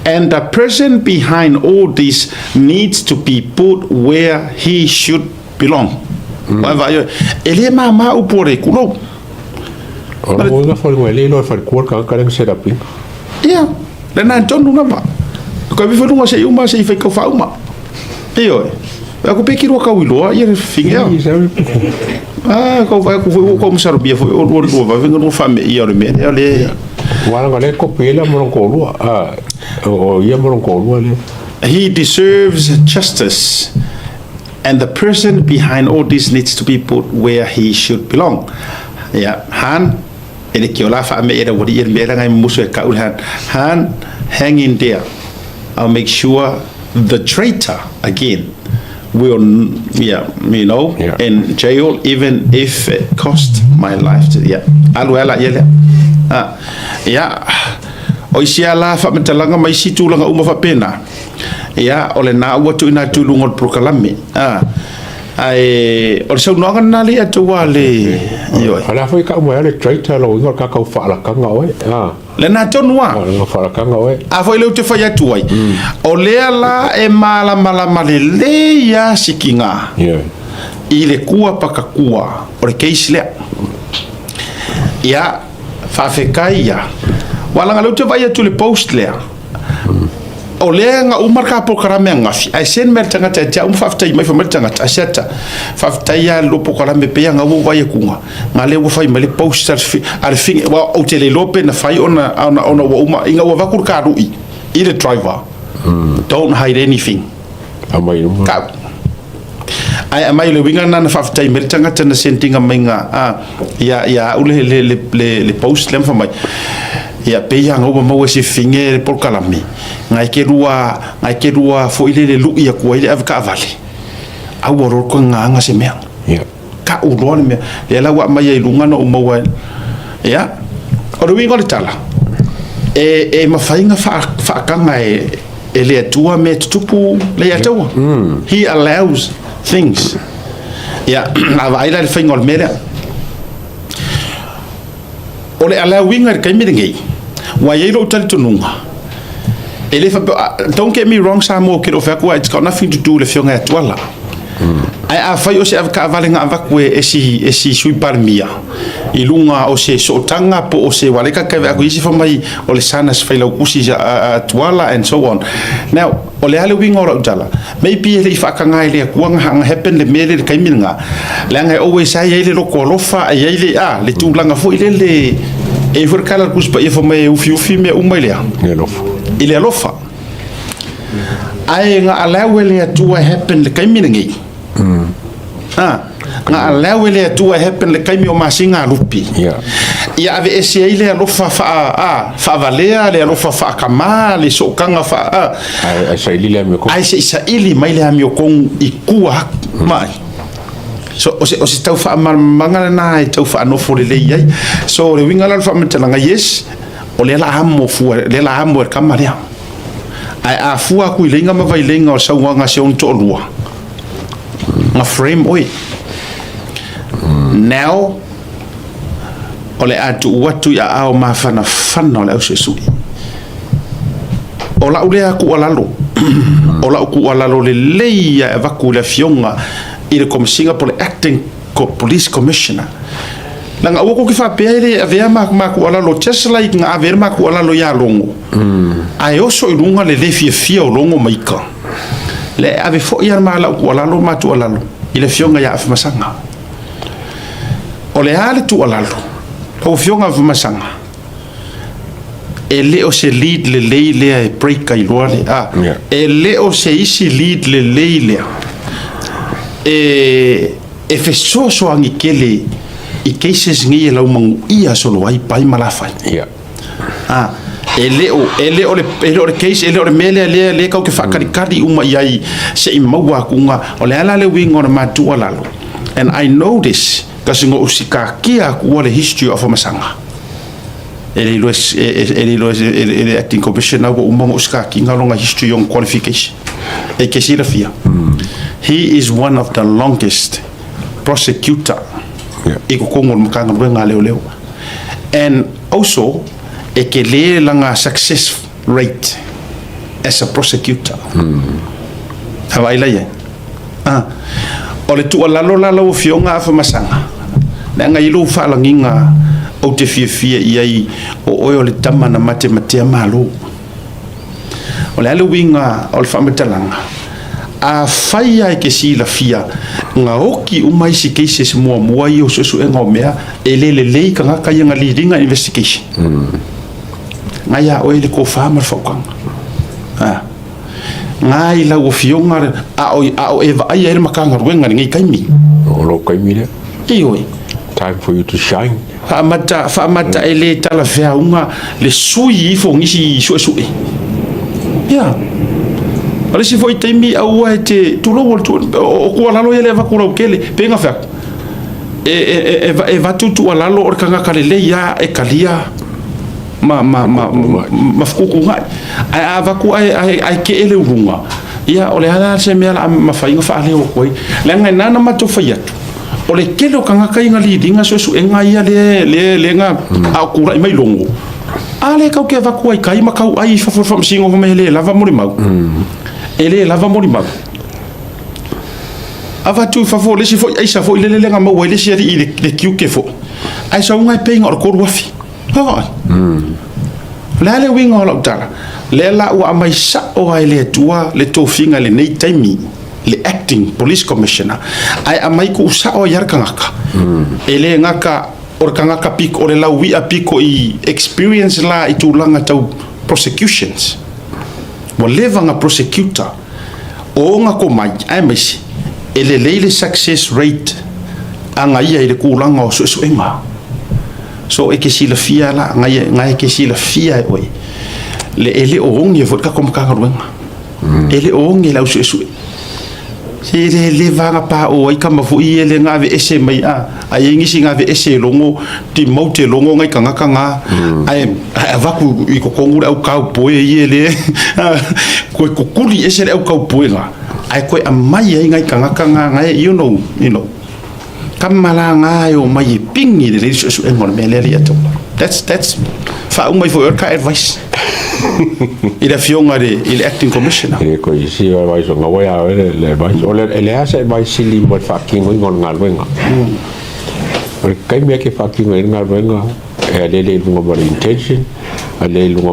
[SPEAKER 1] and the person behind all this needs to be put where he should belong ele mama upu re kulo
[SPEAKER 2] o nga fa ngale lo fa ko ka set up
[SPEAKER 1] ia le na tonu na ma ko vi fonu se uma se fe ko fa uma io ko pe ki ro ka wilo ia finga ko va ko mo sarbia fo o va venga no fame ia le
[SPEAKER 2] wala ngale ko pela mo ko lo o ia mo ko lo le
[SPEAKER 1] he deserves justice and the person behind all this needs to be put where he should belong yeah han ele ki ola fa me era wodi yer mera ngai muso ka han hang in there I'll make sure the traitor again will in jail even if it cost my life to aluela yele o isia la fa metalanga mai situ langa uma fa pena ole na ua tu ina tu lungo prokalame ai o se no ngana le atu wale
[SPEAKER 2] yo ala foi ka mo ale traitor lo ngor ka ka fa la ka ngawe
[SPEAKER 1] le na tonua
[SPEAKER 2] fa la ka ngawe
[SPEAKER 1] a foi le te fa ya tu ai o le ala e mala le ya sikinga ile kua pakakua o le keisle ya fa fe kaia wala ngalo te vai tu le post le o le nga umar ka programa ngafi ai sen mertanga ta faftai mai fa mertanga ta seta faftai ya lo programa pe nga wo vai kunga ngale wo fai mai poster al fin wa o tele lope na fai ona wo uma inga wo vakur ka ru I le driver don't hide anything
[SPEAKER 2] amai
[SPEAKER 1] ka ai amai le winga na faftai mertanga ta sentinga mai nga ya ule le post lem fa mai ia pe ia ngau mau se finge por kalami ngai ke rua fo ile le lu ia ko ile avka vale au ro ko nganga se mea ka u ro me le la wa mai ai lunga no mau ia o ro wingo le tala e ma fainga fa kanga e le tua me tupu le atua he allows things ia ava ila le fainga o mera o le ala winga kai miringi wa yelo tal tununga ele fa don't get me wrong samo ke o fa ko it's got nothing to do le fionga atwala ai a fa yo se ava valenga ava ko e si sui parmia ilunga o se sotanga po o se wale ka ka ko isi fa mai o le sana se faila kusi atwala and so on now o le ale winga o jala maybe ele fa ka ngai le kuanga hang happen le mele le kai miringa langa always ai ele lo kolofa ai ele le tulanga fo ile e for kala kuspa e fo mai ufi me umaile ile alofa ai nga alawele atua happen le kai miringi nga alawele atua happen le kai mi o masinga lupi ia ave ese ile alofa fa valea le alofa fa kama le sokanga fa
[SPEAKER 2] ai sa ile me ko
[SPEAKER 1] ai sa ile mai le mi ko ikua mai so o se tau fa mangala na tau fa no fo le ai so le winga la fa metala yes o le la amo fu le la amo kamaria ai a fua ku lenga ma vai lenga o sauanga se on to lua ma frame oi now o le atu watu ya ao ma fana le o se sui o la ule aku alalo o la ku alalo le leia e vaku le fionga i le komisinga po le acting police commissioner langa uko ki fa pele avea ma ku alalo just like nga avea ma ku alalo ya longo ai oso ilunga le fia o longo maika le ave fo ia ma la ku alalo ma tu alalo i le fionga ya afmasanga o le ale tu alalo o fionga afmasanga ele o se lead le leile e break ai loale ele o se isi lead le leile e feso so angi kele i cases ngi la mangu ia solo ai pai malafa ele o le case ele o le mele le ka ke fakari uma iai se i maua kunga o le ala le wingo na matu alalo and I know this kasi ngo usika kia ku le history of masanga ele acting commissioner go uma usika kinga longa history on qualification e ke sira fia he is one of the longest prosecutor e ko kongo mkanga wenga leo and also e ke le langa success rate as a prosecutor hava ila ye o le tu lalo fionga fa masanga nga ilu fa langinga o te fia iai o le tamana matematia malo o le winga o le famatalanga a faia ke si la fia nga oki umai si cases mo i o so nga mea ele ka nga nga leading investigation nga ya o ele ko farmer fokang nga ila o fionga o eva ai ele makanga ruenga ngai kaimi
[SPEAKER 2] o lo kaimi le
[SPEAKER 1] ioi
[SPEAKER 2] time for you to shine
[SPEAKER 1] fa mata ele tala fea unga le sui fo ngisi su ya ale si foi temi au te tu lo o ko lalo ele va kula kele penga fa e va tu lalo or kanga kale ya e kalia ma fuku ngai a va ku ai ke ele runga ya ole hala se me ala ma fa inga fa ale o koi le ngai nana ma to fa yatu ole kelo kanga kai ngali dinga so su enga ia le nga a kura mai longo ale ka ke va ku ai kai ma ka ai fa singo me le lava mori mau ele lava mori mau ava tu fa fo le si fo ai sa fo le nga mo le si le kiu ke fo ai sa unga pe ngor ko wafi ha la le winga o tala le la wa mai sa o ai le tua le to finga le nei taimi le acting police commissioner ai amai ku sa o yar kangaka ele ngaka or kangaka pik o le la wi apiko i experience la i tu langa tau prosecutions mo leva nga prosecutor o nga ko mai ai mai ele le success rate anga ia ile ku langa o so enga so e ke sila fia la ngai ke sila fia oi le ele o ngi fo ka kom ka ruenga ele o ngi la usu si le vanga pa o i kama fu i ele nga ve ese mai a yengi singa ve ese longo ti moute longo ngai kanga ai avaku i ko kongu au ka po i ele ko kuli ese au ka po la ai ko amai ngai kanga ngai you know kamala ngai o mai pingi le su engor mele le to that's fa mai for ka advice il a fionga il acting commissioner
[SPEAKER 2] e ko isi vai so ngawa ya le vai o le asa vai sili mo fucking ngon ngal wenga kai me ke fucking ngal wenga e le ngo intention ale ngo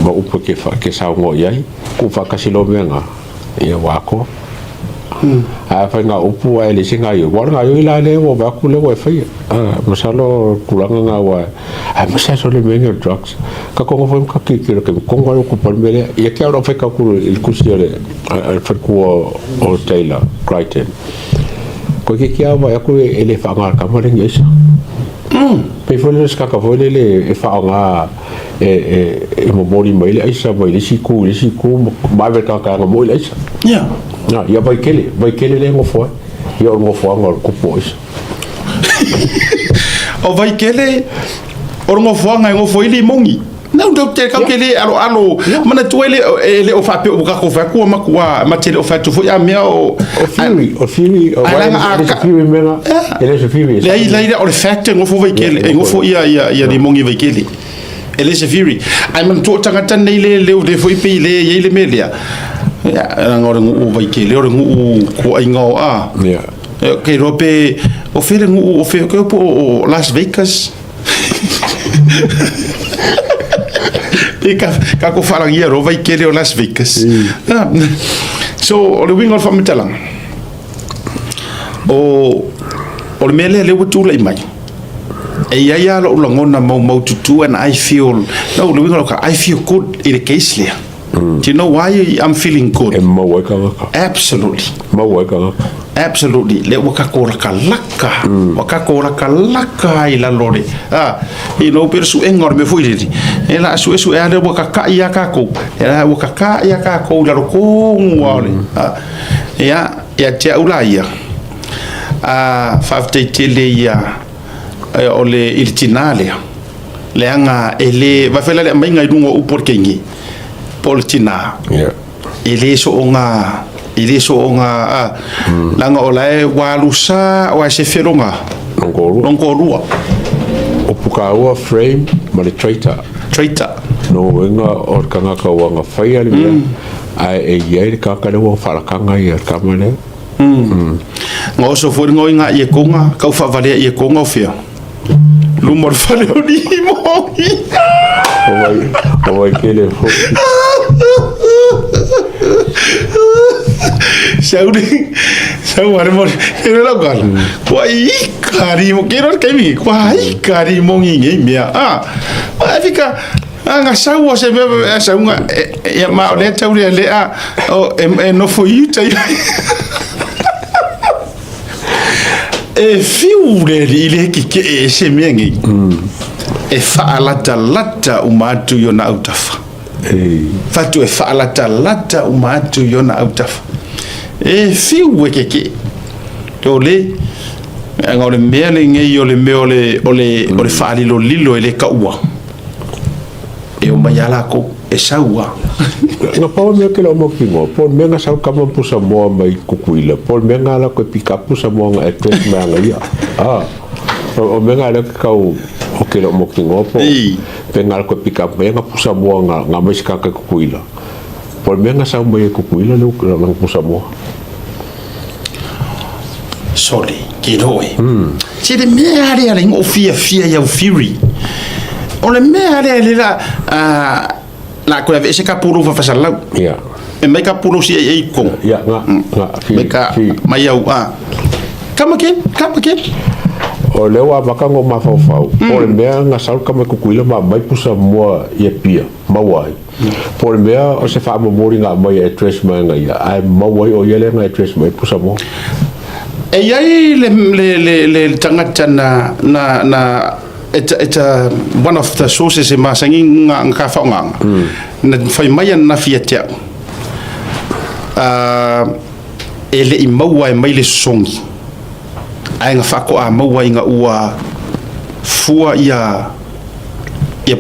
[SPEAKER 2] ma upo ke sa ngo yai ku fa ka silo wenga e wako a fa nga upu ai le singa yo wa nga yo ila le wo ba ku le wo fa masalo kulanga nga wa a masa so le menga drugs ka ko fo ka ki ke ko ngo ko por mele e ke ora fa ka ku il kusiole al fa ku o Taylor Crichton ko ke kia wa ku ele fa nga ka mo le ngesa pe fo le ska ka fo le e fa nga e mo mori mai le isa mai le si ku ma ve ka mo le isa
[SPEAKER 1] yeah
[SPEAKER 2] no, ya vai kele le ngo fo. Yo ngo fo ngor ku pois.
[SPEAKER 1] O vai kele o ngo fo ngai ngo fo ili mongi. Não doctor ka kele alo mana tuele ele o fa pe o ka ko fa ku ma tele o fa tu fo ya me o
[SPEAKER 2] firi o firi mena. Ele se firi.
[SPEAKER 1] Leila o factor ngo fo vai kele ngo fo ya di mongi vai kele. Ele se firi. Ai man to tanga tan le o de fo ipe le melia. Ya ngor ngu vai ke le ngu ko ai ngau ke rope o fere ngu o fe ko po Las Vegas ka ko fala ia ro vai ke le o Las Vegas so o le wingo fa metalang o le mele le wutu le mai e ya lo ngona mau tutu and I feel no le wingo I feel good in the case there. Do you know why I'm feeling good? Absolutely. Absolutely. Le wakakora kalaka. Wakakora kalaka ila lore. You know, pero su engor me fui ri. Ela su ade wakaka ia kako. Ela wakaka ia kako la roko wale. Ya te ulaia. Fafte tele ya ole iltinale. Le anga ele va fela le mainga dungo uporkengi. Poltina.
[SPEAKER 2] Yeah.
[SPEAKER 1] Ele so onga langa olae walusa wa se feronga. Longorua.
[SPEAKER 2] Opukaua frame ma le traitor. No wenga o kanga ka wanga faia le ai ye ka ka le wo fala kanga ia kamale.
[SPEAKER 1] Ngo so for ngo inga ye konga ka fa vale ye konga ofia. Lumor fale oni mo.
[SPEAKER 2] O vai kele fo.
[SPEAKER 1] Sau armor era la gal. Kwai kari mo kero kemi. Kwai kari mo ngi mia. Fica nga sau se me sau nga ya ma le tau le o no foi tai. E fiure ile ki se mengi. E fa lata umatu yona utafa. Fatu e fa lata umatu yona utafa. E fiu keke tole ngore mele ngai ole meole ole fali lo lilo ele kaua e o mayala ko e saua
[SPEAKER 2] na pau me ke lo mo kingo pon menga sa kama pusa mo mai kukuila pon menga la ko pika pusa mo nga etes menga ia o menga la kau o ke lo mo kingo po penga ko pika menga pusa mo nga mai ska ka kukuila por menga sa mai kukuila lo lang pusa mo
[SPEAKER 1] sorry kiroi se de meare ale ngo fia ya fury ole meare ale la ko ave se kapuru fa fasala
[SPEAKER 2] ya
[SPEAKER 1] e me kapuru si e ko
[SPEAKER 2] ya nga
[SPEAKER 1] me ka mai au kama ke
[SPEAKER 2] o lewa makango mafau por mea nga sal kama kukuila ma mai pusa mo ye pia mawai por mea o se fa mo mori nga mai address ma nga ya ai mawai o yele nga address mai pusa mo
[SPEAKER 1] e yai le tangata na it's one of the sources in masanging nga faunga na fai mai na fiatia ele I maua e mai le songi ai nga fako a maua inga ua fua ia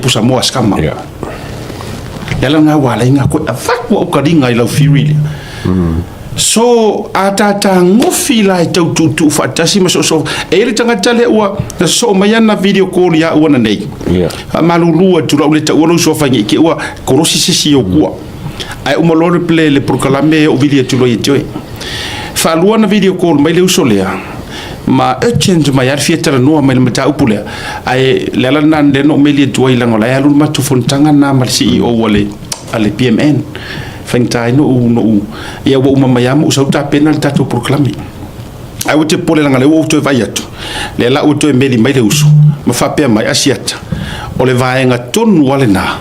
[SPEAKER 1] pusa moa skama yala nga wala inga ko fako o kadinga I lau fiuri so atata ngofi la tau tu fatasi so ele tanga tale ua so mai na video call ya ua nei malulu tu le ta ua so fangi ke ua korosi sisi o kua ai o malore play le proclame o video tu lo yetoi fa lua na video call mai le usolea ma urgent mai ar fietara no mai le mata upule ai lela nan de no meli tu ai langola ya lu ma tu fontanga na mal CEO wale ale PMN fengtai no ia wo mama yam usau ta penal tatu proclame ai o te pole langa le o to vai atu le la o to meli mai le usu ma fa pe mai asiata o le vaenga tonu wale na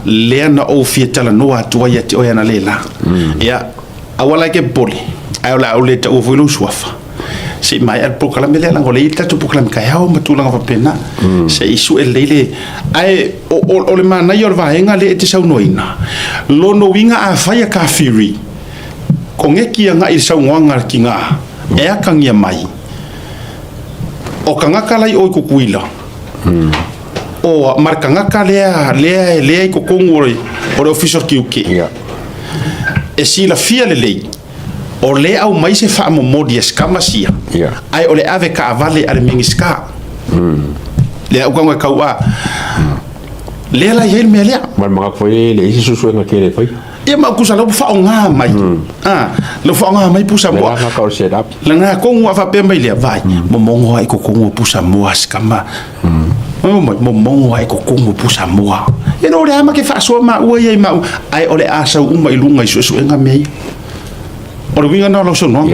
[SPEAKER 1] le na o fietala no atu ai ati o yana lela ia awala ke pole ai ola o le ta o volo suafa se mai al proclame le langa le tatu proclame ka ya o matulanga fa pena se isu e lele ai o le mana yo vaenga le te sau noina lono winga a faya ka firi kongeki nga I sau nganga kinga e akangia mai o kanga kalai o kukuila o markanga kalea le ko kongore o official kiuke e sila fia le o le au mai se fa mo modi eskamasia ai o le ave ka vale al mingiska le au kanga kaua le la yel me le
[SPEAKER 2] ma foi le isi su nga kele foi
[SPEAKER 1] e ma ku sa lo fa nga mai lo fa nga mai pusa mo
[SPEAKER 2] la ka set up
[SPEAKER 1] la nga ko ngwa fa pe mai le vai mo mongo ai ko ngwa pusa mo askama mo mongo ai ko ngwa pusa mo e no le ama ke fa so ma o ye ma ai o le asa uma ilunga isu nga mei o le winga na lo so no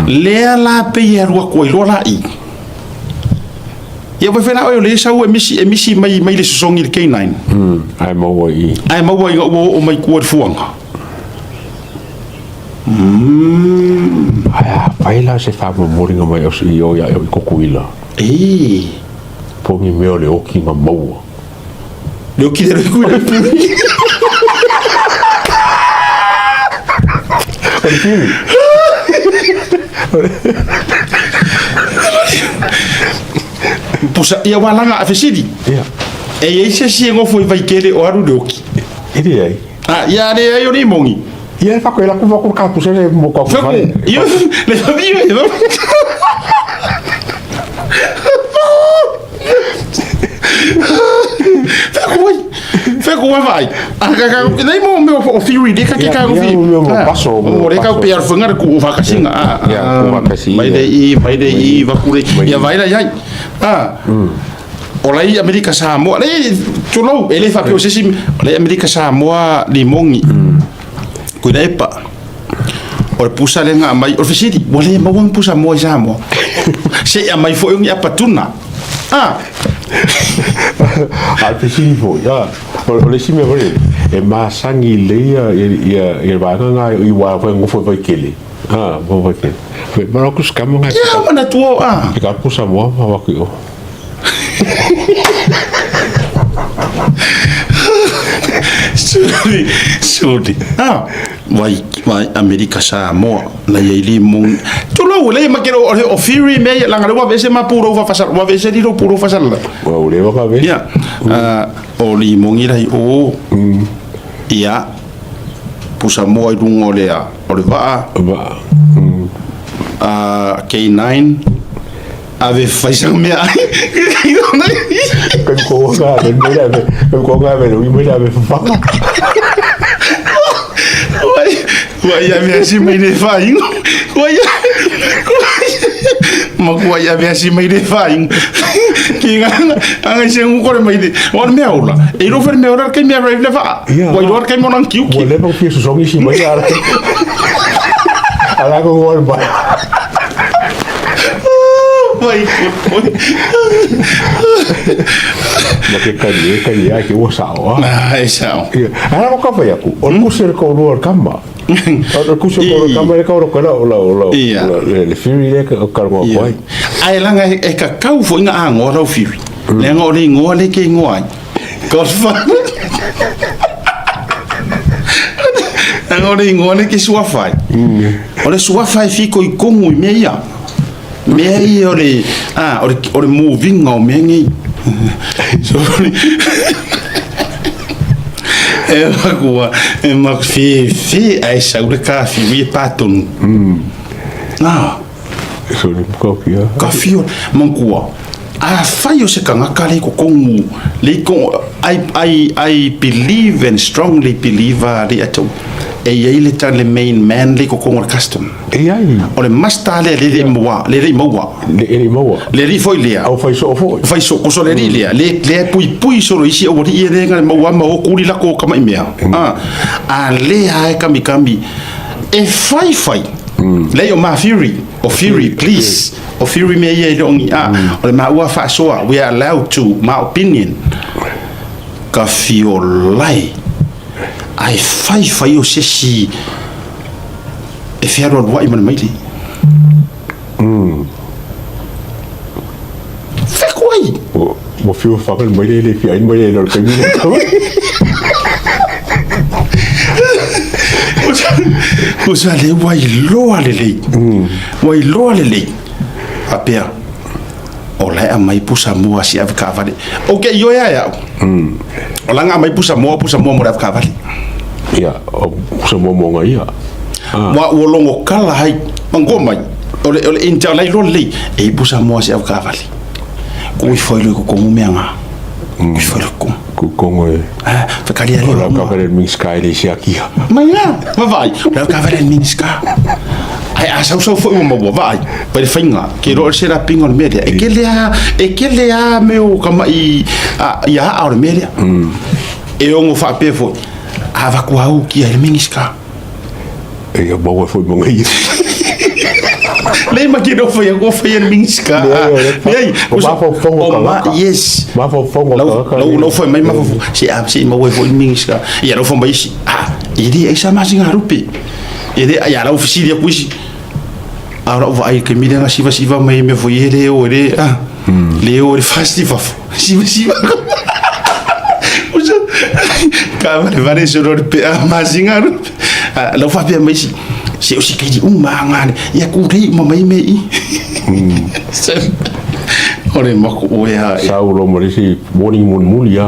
[SPEAKER 1] le la pe ye ro ko lo la I ia vai fena o le sau emisi mai le songi le K9
[SPEAKER 2] ai mau I
[SPEAKER 1] o mai kuar fuanga
[SPEAKER 2] ai paila se fa mo moringa mai o CEO ya ko kuila pongi me le oki nga mau
[SPEAKER 1] le oki le kuila pusa ia walanga afesidi e ye se ngo foi vai kele o aru doki
[SPEAKER 2] iri ai
[SPEAKER 1] ia le ai oni mongi
[SPEAKER 2] ia fa ko la ko ka pusa le mo ko fa
[SPEAKER 1] ia le famille no Feko vai. Nei mo meu o theory de ka ka vi.
[SPEAKER 2] Passo
[SPEAKER 1] o de ka pe ar funga ku va kasinga. Vai de I va kure. Ia vai la ai. Olai Amerika Samoa. Le tulo ele fa pe sesi olai Amerika Samoa limongi. Kuida epa. O pusa le nga mai o fisidi. Wale mo wan pusa mo Samoa. Se a mai fo ngi apatuna.
[SPEAKER 2] al pesifo ya o le sime vole e masangi leia ia va nga I wa fa ngofo vai kele bo vai kele ma ko skamo nga
[SPEAKER 1] ya mana tuo
[SPEAKER 2] ka pusa mo va ko
[SPEAKER 1] Sudi vai Amerika Samoa na yeli mong tulo le makero o theory me la ngalo va se ma puro va fasal va se dilo puro fasal
[SPEAKER 2] o le va ve
[SPEAKER 1] ya o li mongi rai o ya pusa mo I dungo le o le va K9 ave faisang me ai
[SPEAKER 2] ko ga ve o me ave fa
[SPEAKER 1] Waya me assim mai de fain. Waya me assim mai de fain. Que anga se un kore mai de. Ora me aula. E lo fer me ora que me arrive leva. Wai ora que mo nan kiu.
[SPEAKER 2] Wo leva que so songi si mai ara. Ala ko gol ba. ma ke kali ai ke o sao
[SPEAKER 1] ai sao
[SPEAKER 2] ana ko fa ya ku o ku ser ko ro kama o ku ser ko kama ka ro kala o le firi le ka mo ko
[SPEAKER 1] ai langa e ka kau fo nga ngo ro firi le ngo le ngo le ke ngo ai ko fa ngo le ngo le ke sua fai o le sua fai fi ko i kongu me ia o le moving o me ngi so e ma fi ai sa ure ka fi vi patun
[SPEAKER 2] so le ko
[SPEAKER 1] ka fi mon kuwa a fai o se kanga kale ko kongu le ko I believe and strongly believe the ato e ele tan le main man le ko kongu custom
[SPEAKER 2] e ai
[SPEAKER 1] o le masta le moa le foi le
[SPEAKER 2] au fai so
[SPEAKER 1] ko so le pui so isi o ri e nga moa ma o kuri la ko kama mea a le ai kami e fai le o ma fury please o fury me ye longi o le ma ua fa so we are allowed to my opinion ka fiolai ai fai o sesi e fiaro wa i man mai li fe koi
[SPEAKER 2] mo fio fa kan mai le fi ai mai le ka ni
[SPEAKER 1] Usa le wai loa le apea o lai a mai pusa mua si ave ka vale ok yo ya o langa mai pusa mua mo ave ka vale
[SPEAKER 2] ya o pusa mo ngai ya
[SPEAKER 1] wa o longo kala hai mangomai ole inta lai lo le e pusa mua si ave ka vale ko i foi lo ko mo meanga ko foi lo
[SPEAKER 2] ko ngoe
[SPEAKER 1] fa kali ali
[SPEAKER 2] la ka vale ming sky le si aki
[SPEAKER 1] mai ya vai la ka vale ming sky ai a sau foi mo vai per fainga ke ro se la pingo media e ke le a meu kama i ya a media e o fa pe foi ava ku au ki el mingiska
[SPEAKER 2] e o bo foi mo ngai
[SPEAKER 1] le ma ke do foi o foi el mingiska ei
[SPEAKER 2] o ma fo ka
[SPEAKER 1] yes
[SPEAKER 2] ma fo ka
[SPEAKER 1] no foi mai ma fo si a si mo foi mingiska ya no fo mai si ili e sa ma singa rupi ele ya la oficina kuisi ara vai que me dá siva mai me foi ele o ele le o festival siva kama le vale so ro pe amazinga lo fa pe mai si o si ke di manga ya ku ri mai me i ore mako o ya
[SPEAKER 2] saulo mo si morning mun mulia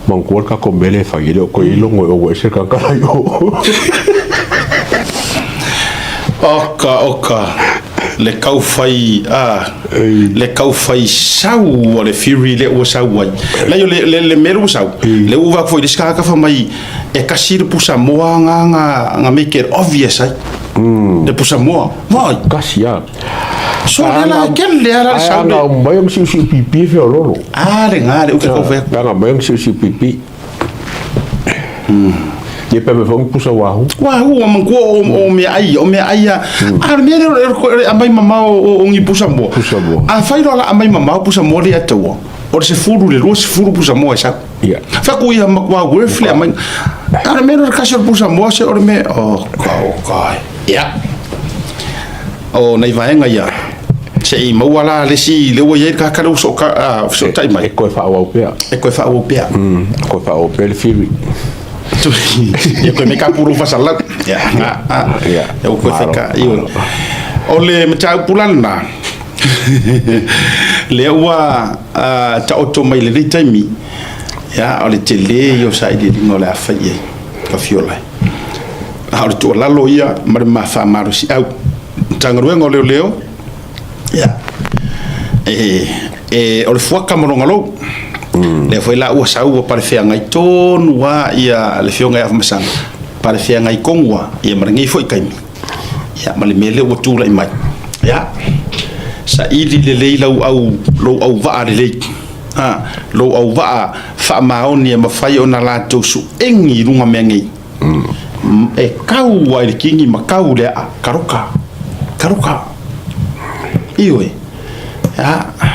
[SPEAKER 2] mangkor ka kombele fa ile ko ilo ngo o se ka ka yo
[SPEAKER 1] oka le kau fai sau o le firi le o sau wai la yo le mero sau le uva foi diska ka fa mai e kasir pusa moa nga make it obvious ai de pusa moa vai
[SPEAKER 2] kasia
[SPEAKER 1] so la kel le ala sau
[SPEAKER 2] le mbayang si pipi fe lolo
[SPEAKER 1] le ngale o ke ko fe
[SPEAKER 2] nga mbayang si pipi ye pe me fong pusa wahu
[SPEAKER 1] o mango o me ai a me le amai mama o ngi pusa mo a fai rola amai mama pusa mo le ato o se furu le ros furu pusa mo esa
[SPEAKER 2] ya
[SPEAKER 1] fa ku ia makwa worfle amai a me le kasho pusa mo se o me kai ya o nei vaenga ya se i mo wala le si le wo ye ka ka so ka so tai mai
[SPEAKER 2] ko fa o pe ko fa o pe le firi
[SPEAKER 1] ya ko me ka puru fasalat ya ko feka yo ole mta pulana le wa ta auto mai le taimi ya ole tele yo sai di no la fa ye ka fiola ha to la loia mar ma fa maru si au tangru ngole leo ya ole fo kamoro ngalo le foi la ua sau para fea ngai tonu wa ia le feo ngai afmasanga para fea ngai kongwa ia marangi foi kaimi ia male mele o tula mai ya sa ili le leila au va le le lo au va fa maoni ma fai ona la to su engi runga mengi e kau wa le kingi ma kau le karuka iwe Ah.